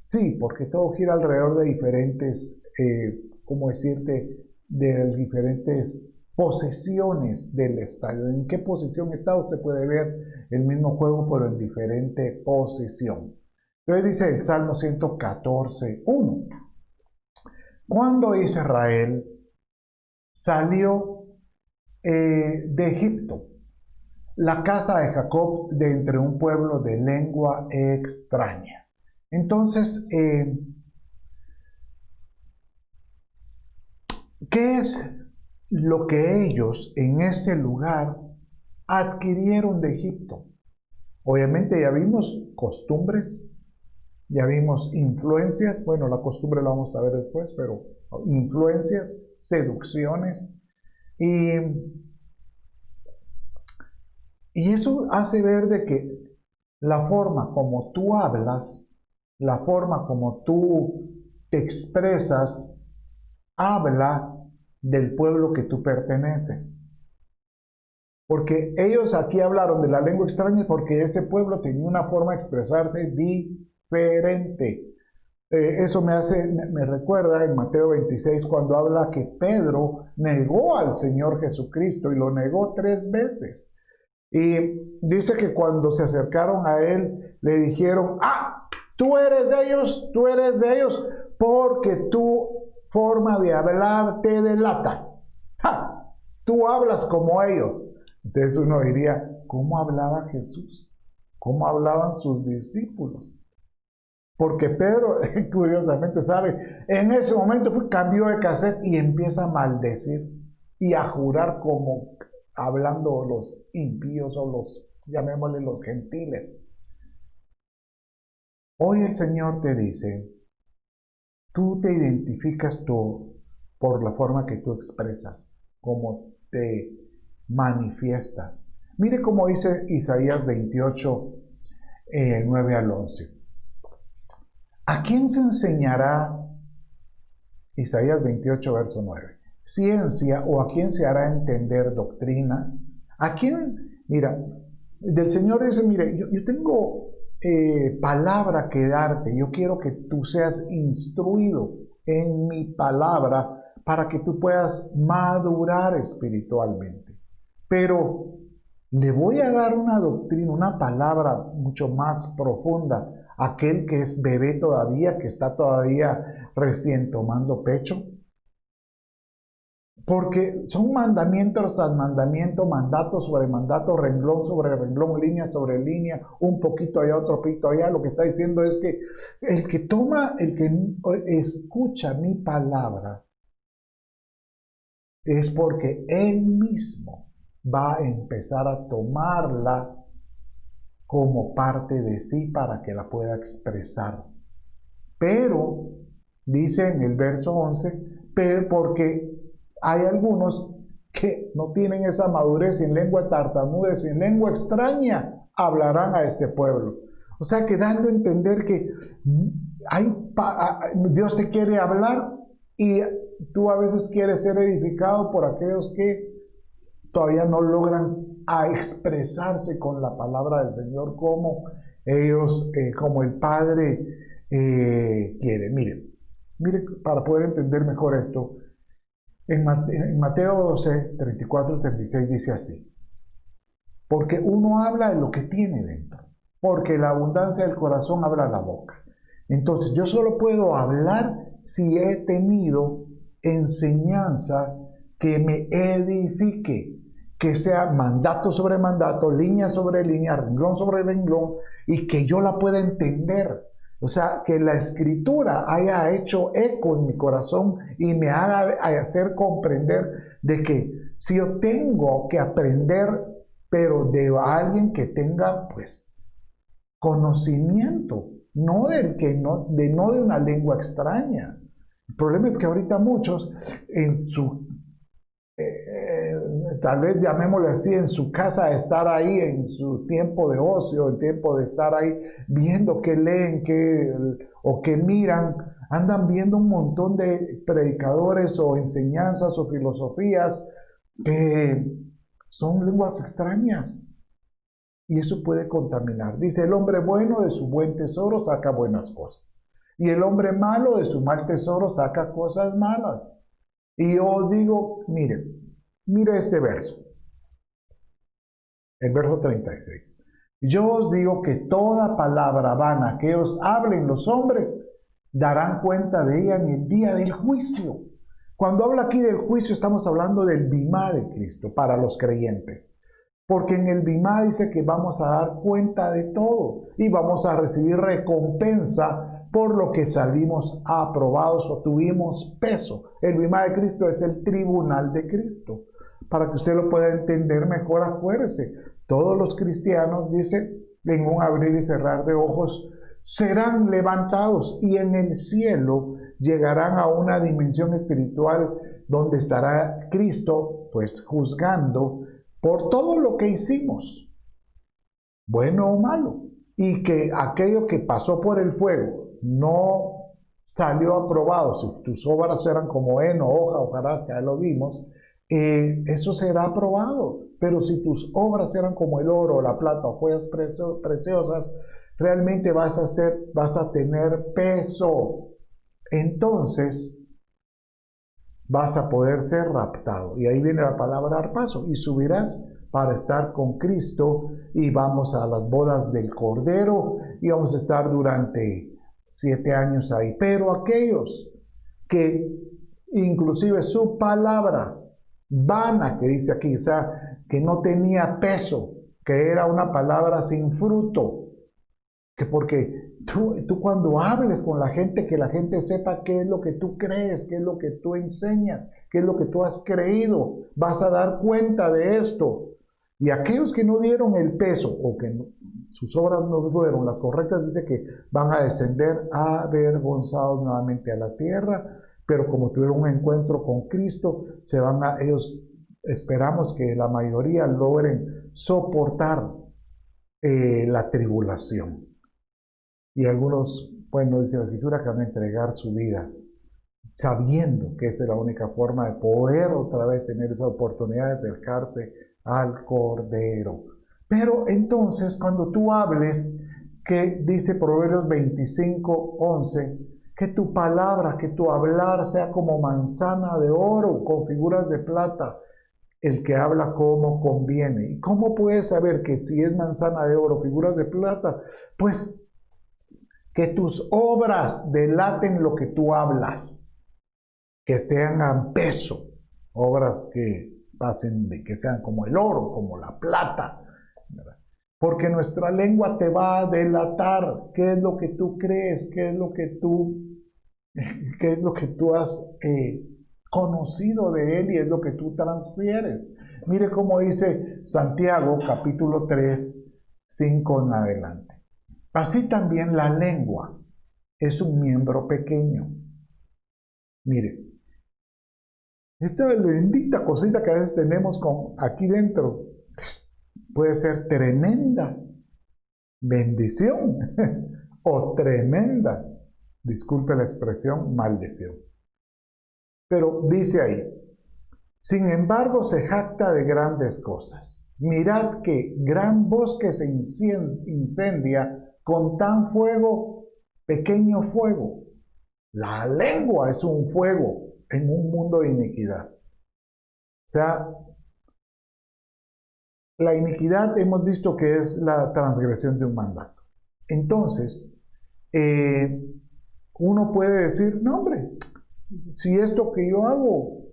Sí, porque todo gira alrededor de diferentes, ¿cómo decirte? De diferentes posiciones del estadio. ¿En qué posición está? Usted puede ver el mismo juego, pero en diferente posición. Entonces dice el Salmo 114:1. Cuando Israel salió de Egipto, la casa de Jacob de entre un pueblo de lengua extraña. Entonces, ¿qué es lo que ellos en ese lugar adquirieron de Egipto? Obviamente ya vimos costumbres, ya vimos influencias, bueno, la costumbre la vamos a ver después, pero influencias, seducciones, y eso hace ver de que la forma como tú hablas, la forma como tú te expresas, habla del pueblo que tú perteneces. Porque ellos aquí hablaron de la lengua extraña porque ese pueblo tenía una forma de expresarse diferente. Eso me recuerda en Mateo 26 cuando habla que Pedro negó al Señor Jesucristo y lo negó 3 veces. Y dice que cuando se acercaron a él, le dijeron, tú eres de ellos, porque tu forma de hablar te delata. Tú hablas como ellos. Entonces uno diría, ¿cómo hablaba Jesús? ¿Cómo hablaban sus discípulos? Porque Pedro, curiosamente, sabe, en ese momento cambió de cassette y empieza a maldecir y a jurar como hablando los impíos o los, llamémosle los gentiles. Hoy el Señor te dice, tú te identificas por la forma que tú expresas, cómo te manifiestas. Mire cómo dice Isaías 28, 9 al 11. ¿A quién se enseñará, Isaías 28, verso 9, ciencia, o a quién se hará entender doctrina? ¿A quién? Mira, del Señor dice, mire, yo tengo palabra que darte, yo quiero que tú seas instruido en mi palabra para que tú puedas madurar espiritualmente. Pero le voy a dar una doctrina, una palabra mucho más profunda a aquel que es bebé todavía, que está todavía recién tomando pecho. Porque son mandamientos tras mandamiento, mandato sobre mandato, renglón sobre renglón, línea sobre línea, un poquito allá, otro poquito allá. Lo que está diciendo es que el que escucha mi palabra es porque él mismo va a empezar a tomarla como parte de sí para que la pueda expresar. Pero, dice en el verso 11, pero porque hay algunos que no tienen esa madurez, en lengua tartamudez, en lengua extraña, hablarán a este pueblo. O sea, que dando a entender que Dios te quiere hablar y tú a veces quieres ser edificado por aquellos que todavía no logran expresarse con la palabra del Señor como ellos, como el Padre quiere. Mire, para poder entender mejor esto, en Mateo 12, 34 y 36 dice así: porque uno habla de lo que tiene dentro, porque la abundancia del corazón habla la boca. Entonces yo solo puedo hablar si he tenido enseñanza que me edifique, que sea mandato sobre mandato, línea sobre línea, renglón sobre renglón, y que yo la pueda entender. O sea, que la escritura haya hecho eco en mi corazón y me haga hacer comprender de que Si yo tengo que aprender, pero de alguien que tenga, pues, conocimiento, no no de una lengua extraña. El problema es que ahorita muchos en su tal vez llamémosle así, en su casa, estar ahí en su tiempo de ocio, el tiempo de estar ahí viendo qué leen o qué miran, andan viendo un montón de predicadores o enseñanzas o filosofías que son lenguas extrañas. Y eso puede contaminar. Dice, el hombre bueno de su buen tesoro saca buenas cosas. Y el hombre malo de su mal tesoro saca cosas malas. Y yo os digo, mire este verso. El verso 36. Yo os digo que toda palabra vana que os hablen los hombres, darán cuenta de ella en el día del juicio. Cuando habla aquí del juicio, estamos hablando del bimá de Cristo para los creyentes. Porque en el bimá dice que vamos a dar cuenta de todo y vamos a recibir recompensa por lo que salimos aprobados o tuvimos peso. El bimá de Cristo es el tribunal de Cristo. Para que usted lo pueda entender mejor, acuérdese, todos los cristianos, dice, en un abrir y cerrar de ojos, serán levantados y en el cielo llegarán a una dimensión espiritual donde estará Cristo, pues, juzgando por todo lo que hicimos, bueno o malo, y que aquello que pasó por el fuego no salió aprobado. Si tus obras eran como heno, hoja, hojarasca, ya lo vimos, eso será aprobado. Pero si tus obras eran como el oro, la plata o joyas preciosas, realmente vas a tener peso. Entonces vas a poder ser raptado. Y ahí viene la palabra arpazo. Y subirás para estar con Cristo. Y vamos a las bodas del Cordero. Y vamos a estar durante 7 años ahí. Pero aquellos que inclusive su palabra vana, que dice aquí, o sea, que no tenía peso, que era una palabra sin fruto, que porque tú cuando hables con la gente, que la gente sepa qué es lo que tú crees, qué es lo que tú enseñas, qué es lo que tú has creído, vas a dar cuenta de esto. Y aquellos que no dieron el peso o que sus obras no fueron las correctas, dice que van a descender avergonzados nuevamente a la tierra. Pero como tuvieron un encuentro con Cristo, ellos esperamos que la mayoría logren soportar la tribulación. Y algunos, bueno, dice la Escritura, que van a entregar su vida, sabiendo que esa es la única forma de poder otra vez tener esa oportunidad de acercarse al Cordero. Pero entonces, cuando tú hables, que dice Proverbios 25:11, que tu palabra, que tu hablar sea como manzana de oro con figuras de plata, el que habla como conviene. ¿Y cómo puedes saber que si es manzana de oro, figuras de plata? Pues que tus obras delaten lo que tú hablas, que tengan peso, obras que que sean como el oro, como la plata, ¿verdad? Porque nuestra lengua te va a delatar qué es lo que tú crees, qué es lo que tú has conocido de Él y es lo que tú transfieres. Mire cómo dice Santiago, capítulo 3, 5 en adelante. Así también la lengua es un miembro pequeño. Mire, esta bendita cosita que a veces tenemos aquí dentro puede ser tremenda bendición o tremenda, disculpe la expresión, maldición. Pero dice ahí, sin embargo se jacta de grandes cosas. Mirad que gran bosque se incendia con tan pequeño fuego. La lengua es un fuego en un mundo de iniquidad. O sea, la iniquidad hemos visto que es la transgresión de un mandato. Entonces, uno puede decir, no hombre, si esto que yo hago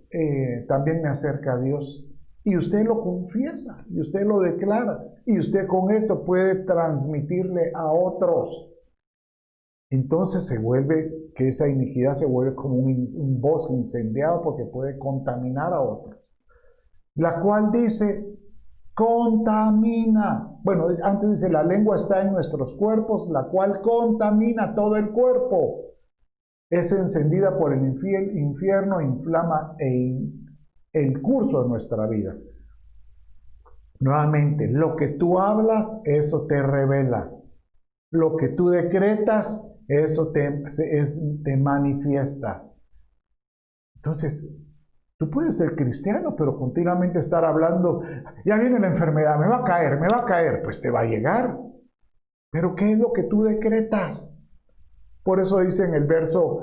también me acerca a Dios, y usted lo confiesa, y usted lo declara, y usted con esto puede transmitirle a otros. Entonces que esa iniquidad se vuelve como un bosque incendiado porque puede contaminar a otros. la cual dice, contamina. Bueno, antes dice, la lengua está en nuestros cuerpos, la cual contamina todo el cuerpo. Es encendida por el infierno, inflama el curso de nuestra vida. Nuevamente, lo que tú hablas, eso te revela. Lo que tú decretas, eso te manifiesta. Entonces, tú puedes ser cristiano, pero continuamente estar hablando, ya viene la enfermedad, me va a caer, pues te va a llegar. Pero ¿qué es lo que tú decretas? Por eso dice en el verso,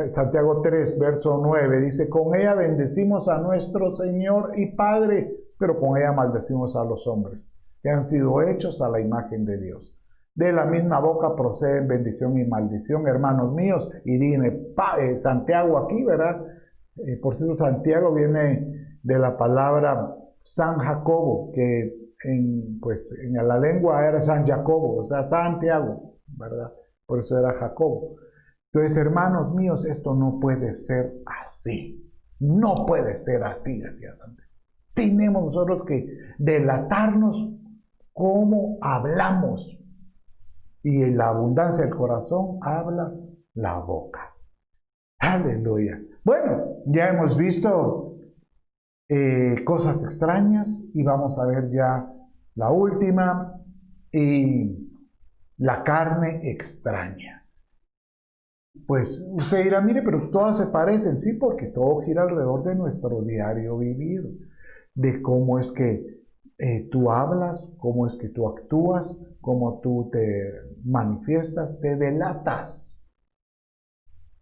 Santiago 3, verso 9, dice, con ella bendecimos a nuestro Señor y Padre, pero con ella maldecimos a los hombres, que han sido hechos a la imagen de Dios. De la misma boca proceden bendición y maldición, hermanos míos, y dime, Santiago aquí, ¿verdad? Por cierto, Santiago viene de la palabra San Jacobo, que en la lengua era San Jacobo, o sea, Santiago, ¿verdad? Por eso era Jacobo. Entonces, hermanos míos, esto no puede ser así. No puede ser así, decía Santiago. Tenemos nosotros que delatarnos cómo hablamos. Y en la abundancia del corazón habla la boca. Aleluya. Bueno, ya hemos visto cosas extrañas y vamos a ver ya la última y la carne extraña. Pues usted dirá, mire, pero todas se parecen, sí, porque todo gira alrededor de nuestro diario vivir, de cómo es que tú hablas, cómo es que tú actúas, cómo tú te manifiestas, te delatas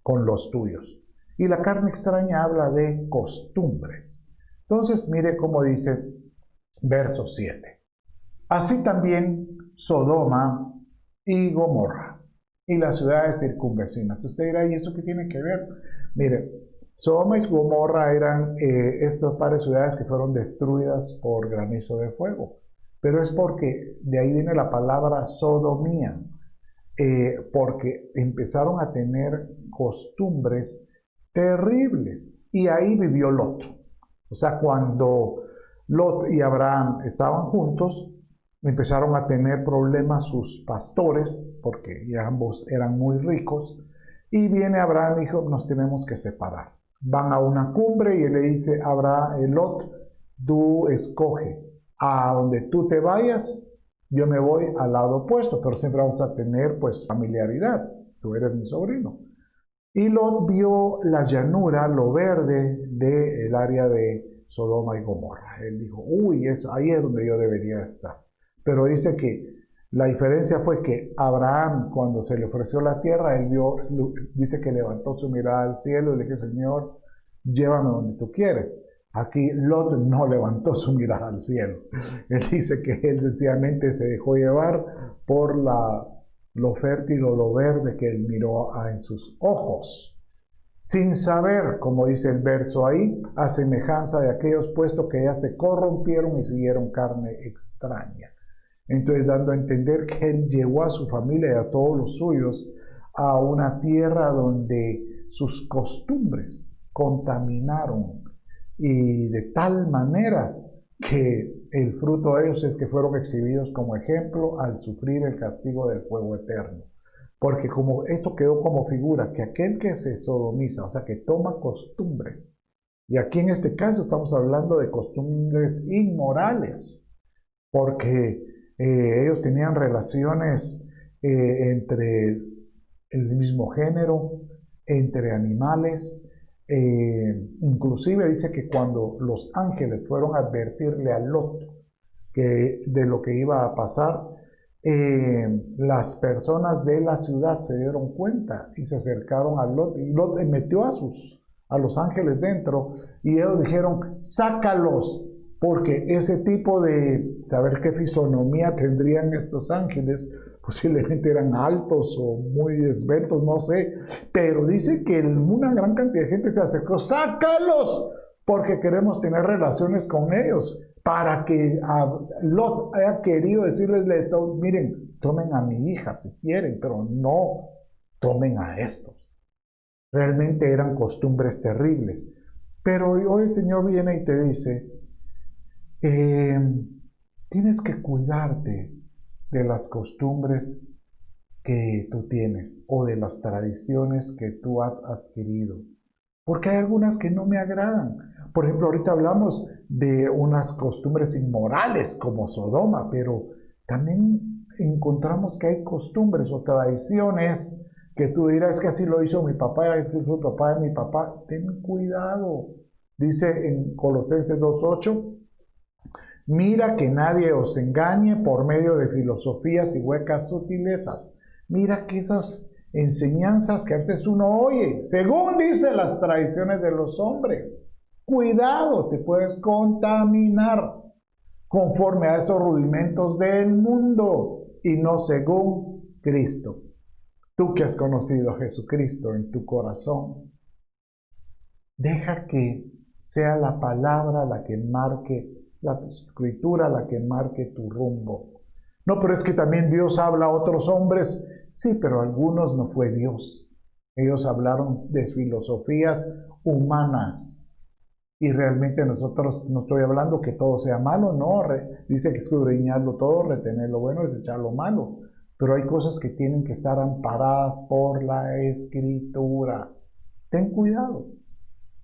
con los tuyos. Y la carne extraña habla de costumbres. Entonces, mire cómo dice verso 7. Así también Sodoma y Gomorra y las ciudades circunvecinas. Usted dirá, ¿y esto qué tiene que ver? Mire, Sodoma y Gomorra eran estas pares de ciudades que fueron destruidas por granizo de fuego. Pero es porque de ahí viene la palabra sodomía, porque empezaron a tener costumbres terribles. Y ahí vivió Lot. O sea, cuando Lot y Abraham estaban juntos, empezaron a tener problemas sus pastores, porque ya ambos eran muy ricos. Y viene Abraham y dijo, nos tenemos que separar. Van a una cumbre y él le dice a Abraham, Lot, tú escoge. A donde tú te vayas, yo me voy al lado opuesto, pero siempre vamos a tener pues familiaridad. Tú eres mi sobrino. Y Lot vio la llanura, lo verde del área de Sodoma y Gomorra. Él dijo, uy, ahí es donde yo debería estar. Pero dice que la diferencia fue que Abraham, cuando se le ofreció la tierra, él dice que levantó su mirada al cielo y le dijo, Señor, llévame donde tú quieres. Aquí Lot no levantó su mirada al cielo. Él dice que él sencillamente se dejó llevar por lo fértil o lo verde que él miró en sus ojos. Sin saber, como dice el verso ahí, a semejanza de aquellos puestos que ya se corrompieron y siguieron carne extraña. Entonces, dando a entender que él llevó a su familia y a todos los suyos a una tierra donde sus costumbres contaminaron y de tal manera que el fruto de ellos es que fueron exhibidos como ejemplo al sufrir el castigo del fuego eterno. Porque como esto quedó como figura, que aquel que se sodomiza, o sea, que toma costumbres, y aquí en este caso estamos hablando de costumbres inmorales, porque ellos tenían relaciones entre el mismo género, entre animales. Inclusive dice que cuando los ángeles fueron a advertirle a Lot de lo que iba a pasar, las personas de la ciudad se dieron cuenta y se acercaron a Lot, y Lot metió a los ángeles dentro y ellos dijeron, sácalos, porque ese tipo de, saber qué fisonomía tendrían estos ángeles, posiblemente eran altos o muy esbeltos, no sé, pero dice que una gran cantidad de gente se acercó, sácalos, porque queremos tener relaciones con ellos, para que Lot haya querido decirles, miren, tomen a mi hija si quieren, pero no tomen a estos. Realmente eran costumbres terribles. Pero hoy el Señor viene y te dice Eh, Tienes que cuidarte de las costumbres que tú tienes o de las tradiciones que tú has adquirido. Porque hay algunas que no me agradan. Por ejemplo, ahorita hablamos de unas costumbres inmorales como Sodoma, pero también encontramos que hay costumbres o tradiciones que tú dirás que así lo hizo mi papá, así fue el papá de mi papá. Ten cuidado. Dice en Colosenses 2:8, mira que nadie os engañe por medio de filosofías y huecas sutilezas. Mira que esas enseñanzas que a veces uno oye, según dicen las tradiciones de los hombres, cuidado, te puedes contaminar conforme a esos rudimentos del mundo y no según Cristo. Tú que has conocido a Jesucristo en tu corazón, deja que sea la palabra la que marque, la escritura la que marque tu rumbo. No, pero es que también Dios habla a otros hombres. Sí, pero algunos no fue Dios. Ellos hablaron de filosofías humanas. Y realmente nosotros no estoy hablando que todo sea malo, no. Dice que escudriñarlo todo, retener lo bueno, desechar lo malo. Pero hay cosas que tienen que estar amparadas por la Escritura. Ten cuidado,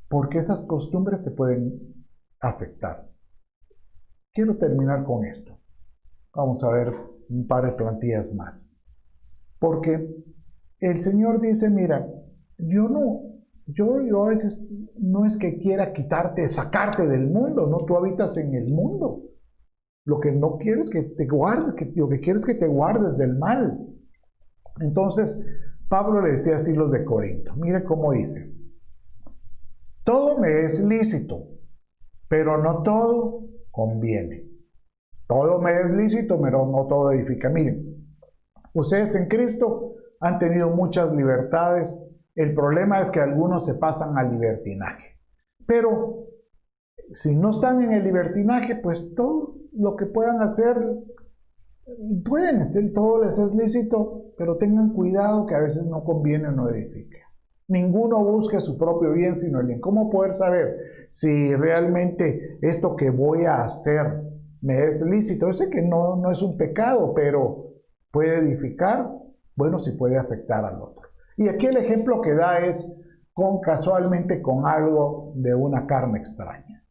porque esas costumbres te pueden afectar. Quiero terminar con esto. Vamos a ver un par de plantillas más. Porque el Señor dice, mira, yo a veces no es que quiera quitarte, sacarte del mundo, no, tú habitas en el mundo. Lo que no quiero es que te guardes, lo que quiero es que te guardes del mal. Entonces, Pablo le decía así a los de Corinto, mire cómo dice, todo me es lícito, pero no todo conviene. Todo me es lícito, pero no todo edifica. Miren, ustedes en Cristo han tenido muchas libertades. El problema es que algunos se pasan al libertinaje. Pero si no están en el libertinaje, pues todo lo que puedan hacer, todo les es lícito, pero tengan cuidado que a veces no conviene o no edifica. Ninguno busque su propio bien, sino el bien. ¿Cómo poder saber si realmente esto que voy a hacer me es lícito? Yo sé que no es un pecado, pero puede edificar, bueno, si puede afectar al otro. Y aquí el ejemplo que da es casualmente con algo de una carne extraña.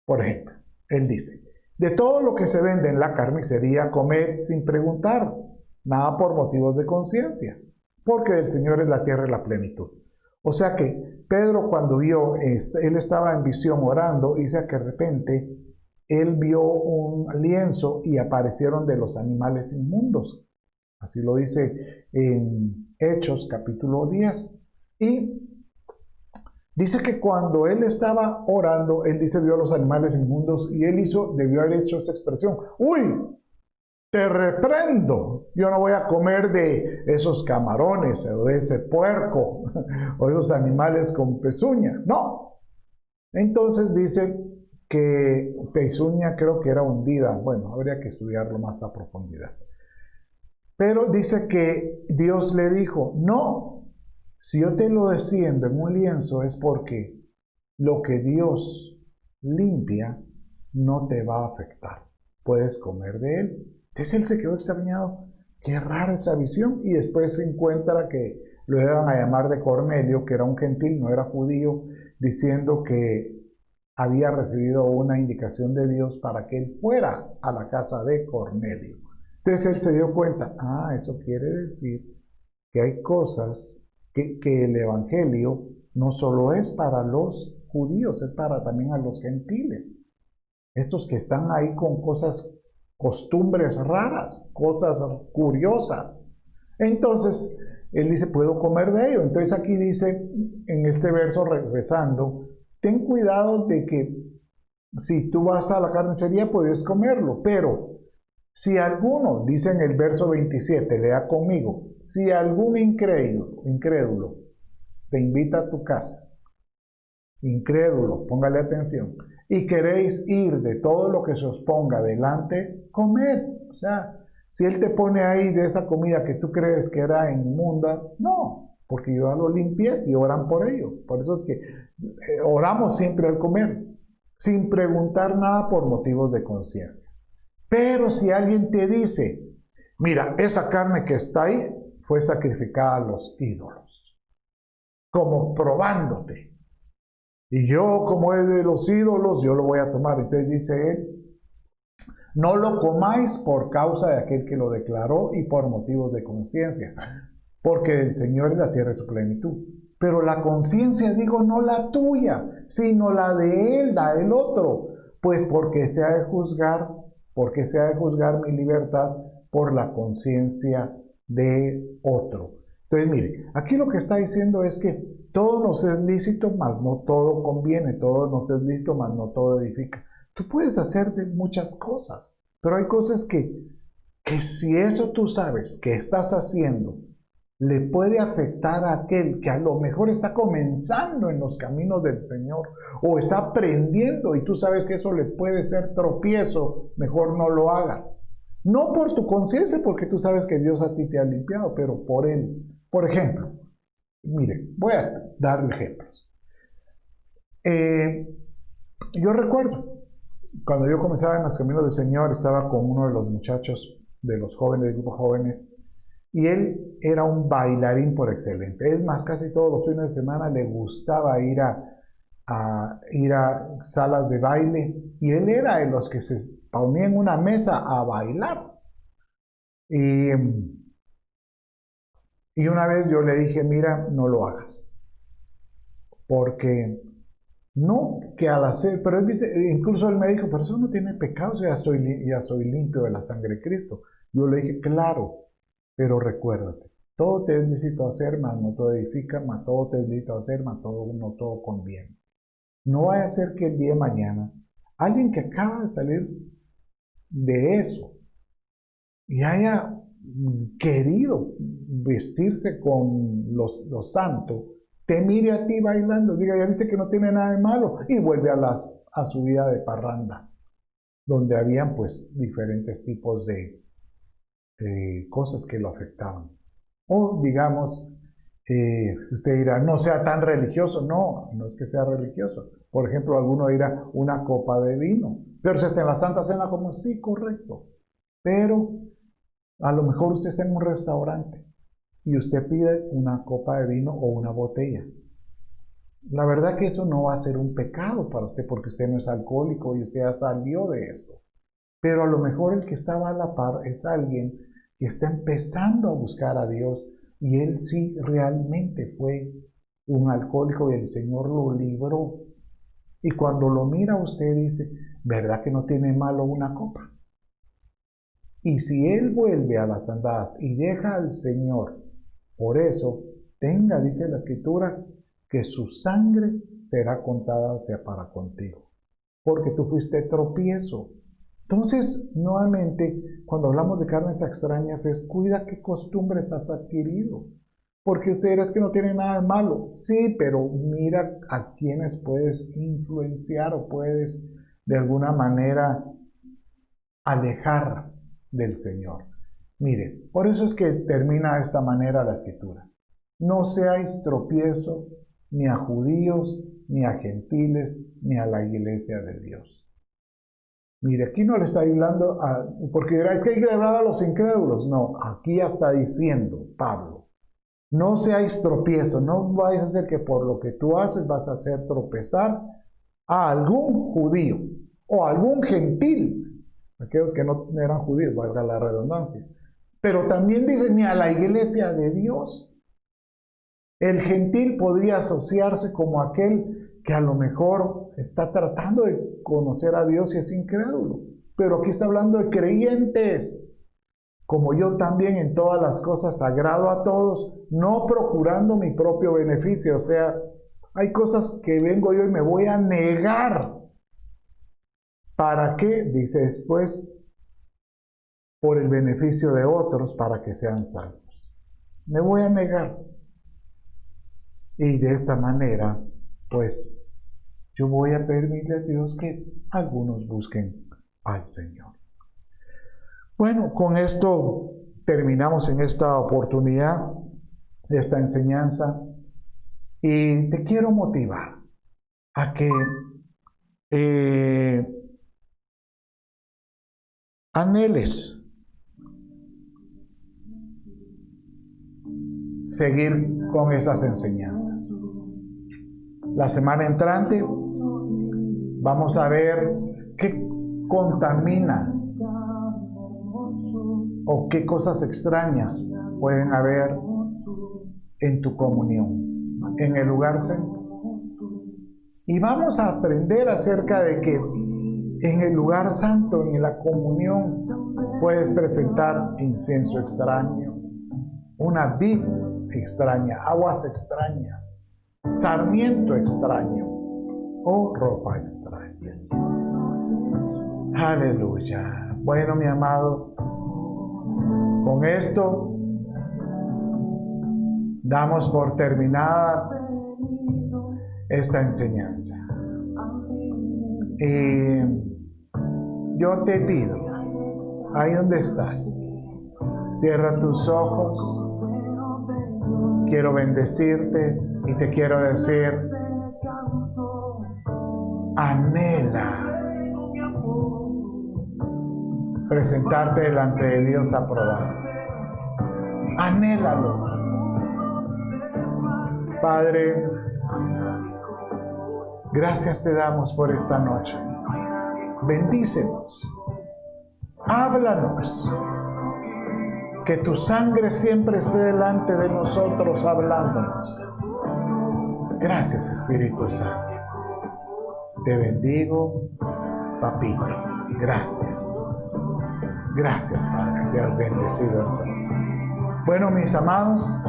Por ejemplo, él dice, de todo lo que se vende en la carnicería, comed sin preguntar, nada por motivos de conciencia, porque del Señor es la tierra y la plenitud. O sea que Pedro cuando vio, él estaba en visión orando, y dice que de repente él vio un lienzo y aparecieron de los animales inmundos. Así lo dice en Hechos capítulo 10. Y dice que cuando él estaba orando, él dice vio a los animales inmundos y él debió haber hecho esa expresión. ¡Uy! Te reprendo. Yo no voy a comer de esos camarones o de ese puerco o esos animales con pezuña. No. Entonces dice que pezuña creo que era hundida. Bueno, habría que estudiarlo más a profundidad. Pero dice que Dios le dijo, no, si yo te lo desciendo en un lienzo es porque lo que Dios limpia no te va a afectar. Puedes comer de él. Entonces él se quedó extrañado. Qué rara esa visión. Y después se encuentra que lo iban a llamar de Cornelio, que era un gentil, no era judío, diciendo que había recibido una indicación de Dios para que él fuera a la casa de Cornelio. Entonces él se dio cuenta, eso quiere decir que hay cosas que el Evangelio no solo es para los judíos, es para también a los gentiles. Estos que están ahí con costumbres raras, cosas curiosas. Entonces él dice, puedo comer de ello. Entonces aquí dice, en este verso regresando, ten cuidado de que si tú vas a la carnicería puedes comerlo, pero si alguno, dice en el verso 27, lea conmigo, si algún incrédulo te invita a tu casa, incrédulo, póngale atención, y queréis ir de todo lo que se os ponga delante, comed. O sea, si él te pone ahí de esa comida que tú crees que era inmunda, no, porque yo lo limpié y oran por ello. Por eso es que oramos siempre al comer. sin preguntar nada por motivos de conciencia. Pero si alguien te dice, mira, esa carne que está ahí fue sacrificada a los ídolos, como probándote. Y yo, como es de los ídolos, yo lo voy a tomar. Entonces dice él, no lo comáis por causa de aquel que lo declaró y por motivos de conciencia, porque del Señor es la tierra y su plenitud. Pero la conciencia, digo, no la tuya, sino la de él, la del otro, pues porque se ha de juzgar mi libertad por la conciencia de otro. Entonces, mire, aquí lo que está diciendo es que todo nos es lícito, mas no todo conviene, todo nos es lícito, mas no todo edifica. Tú puedes hacer muchas cosas, pero hay cosas que si eso tú sabes que estás haciendo, le puede afectar a aquel que a lo mejor está comenzando en los caminos del Señor o está aprendiendo y tú sabes que eso le puede ser tropiezo, mejor no lo hagas. No por tu conciencia, porque tú sabes que Dios a ti te ha limpiado, pero por Él. Por ejemplo, mire, voy a darle ejemplos. Yo recuerdo, cuando yo comenzaba en los caminos del Señor, estaba con uno de los muchachos, de los jóvenes, del grupo jóvenes, y él era un bailarín por excelente. Es más, casi todos los fines de semana le gustaba ir a salas de baile, y él era de los que se ponían en una mesa a bailar. Y una vez yo le dije, mira, no lo hagas, porque no, que al hacer, pero él dice, incluso él me dijo, pero eso no tiene pecado, ya estoy limpio de la sangre de Cristo. Yo le dije, claro, pero recuérdate, todo te es lícito hacer, mas no todo edifica, mas todo te es lícito hacer, mas no todo conviene. No vaya a ser que el día de mañana, alguien que acaba de salir de eso y haya querido vestirse con los santos, te mire a ti bailando, diga, ya viste que no tiene nada de malo, y vuelve a su vida de parranda, donde habían pues diferentes tipos de cosas que lo afectaban. O digamos, usted dirá, no sea tan religioso. No, no es que sea religioso. Por ejemplo, alguno dirá una copa de vino, pero si está en la Santa Cena, como sí, correcto, pero a lo mejor usted está en un restaurante y usted pide una copa de vino o una botella. La verdad que eso no va a ser un pecado para usted, porque usted no es alcohólico y usted ya salió de esto. Pero a lo mejor el que estaba a la par es alguien que está empezando a buscar a Dios, y él sí realmente fue un alcohólico y el Señor lo libró. Y cuando lo mira usted dice, ¿verdad que no tiene malo una copa? Y si él vuelve a las andadas y deja al Señor, por eso, tenga, dice la Escritura, que su sangre será contada sea para contigo, porque tú fuiste tropiezo. Entonces, nuevamente, cuando hablamos de carnes extrañas, es cuida qué costumbres has adquirido. Porque usted dirá, es que no tiene nada de malo. Sí, pero mira a quienes puedes influenciar o puedes de alguna manera alejar del Señor. Mire, por eso es que termina de esta manera la Escritura. No seáis tropiezo ni a judíos, ni a gentiles, ni a la iglesia de Dios. Mire, aquí no le está hablando, porque dirá, es que hay que hablar a los incrédulos. No, aquí ya está diciendo Pablo, no seáis tropiezo, no vayas a hacer que por lo que tú haces vas a hacer tropezar a algún judío o a algún gentil, aquellos que no eran judíos, valga la redundancia. Pero también dice, ni a la iglesia de Dios. El gentil podría asociarse como aquel que a lo mejor está tratando de conocer a Dios y es incrédulo. Pero aquí está hablando de creyentes, como yo también en todas las cosas agrado a todos, no procurando mi propio beneficio. O sea, hay cosas que vengo yo y me voy a negar. ¿Para qué? Dice después, por el beneficio de otros, para que sean salvos. Me voy a negar. Y de esta manera, pues, yo voy a permitirle a Dios que algunos busquen al Señor. Bueno, con esto terminamos en esta oportunidad, esta enseñanza, y te quiero motivar a que anheles seguir con estas enseñanzas. La semana entrante vamos a ver qué contamina o qué cosas extrañas pueden haber en tu comunión, en el lugar santo. Y vamos a aprender acerca de que en el lugar santo, en la comunión, puedes presentar incienso extraño, una vid extraña, aguas extrañas, sarmiento extraño o ropa extraña. Aleluya. Bueno, mi amado, con esto damos por terminada esta enseñanza. Y yo te pido, ahí donde estás, cierra tus ojos. Quiero bendecirte y te quiero decir, anhela presentarte delante de Dios aprobado. Anhélalo. Padre, gracias te damos por esta noche. Bendícenos. Háblanos. Que tu sangre siempre esté delante de nosotros hablándonos. Gracias, Espíritu Santo. Te bendigo, papito. Gracias. Gracias, Padre. Seas bendecido en todo. Bueno, mis amados,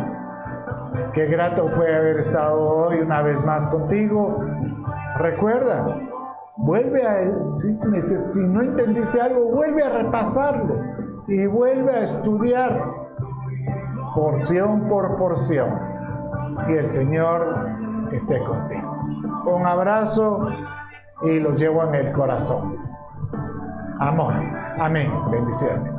qué grato fue haber estado hoy una vez más contigo. Recuerda, vuelve a, si no entendiste algo, vuelve a repasarlo y vuelve a estudiar porción por porción. Y el Señor esté contigo. Un abrazo y los llevo en el corazón. Amor. Amén. Bendiciones.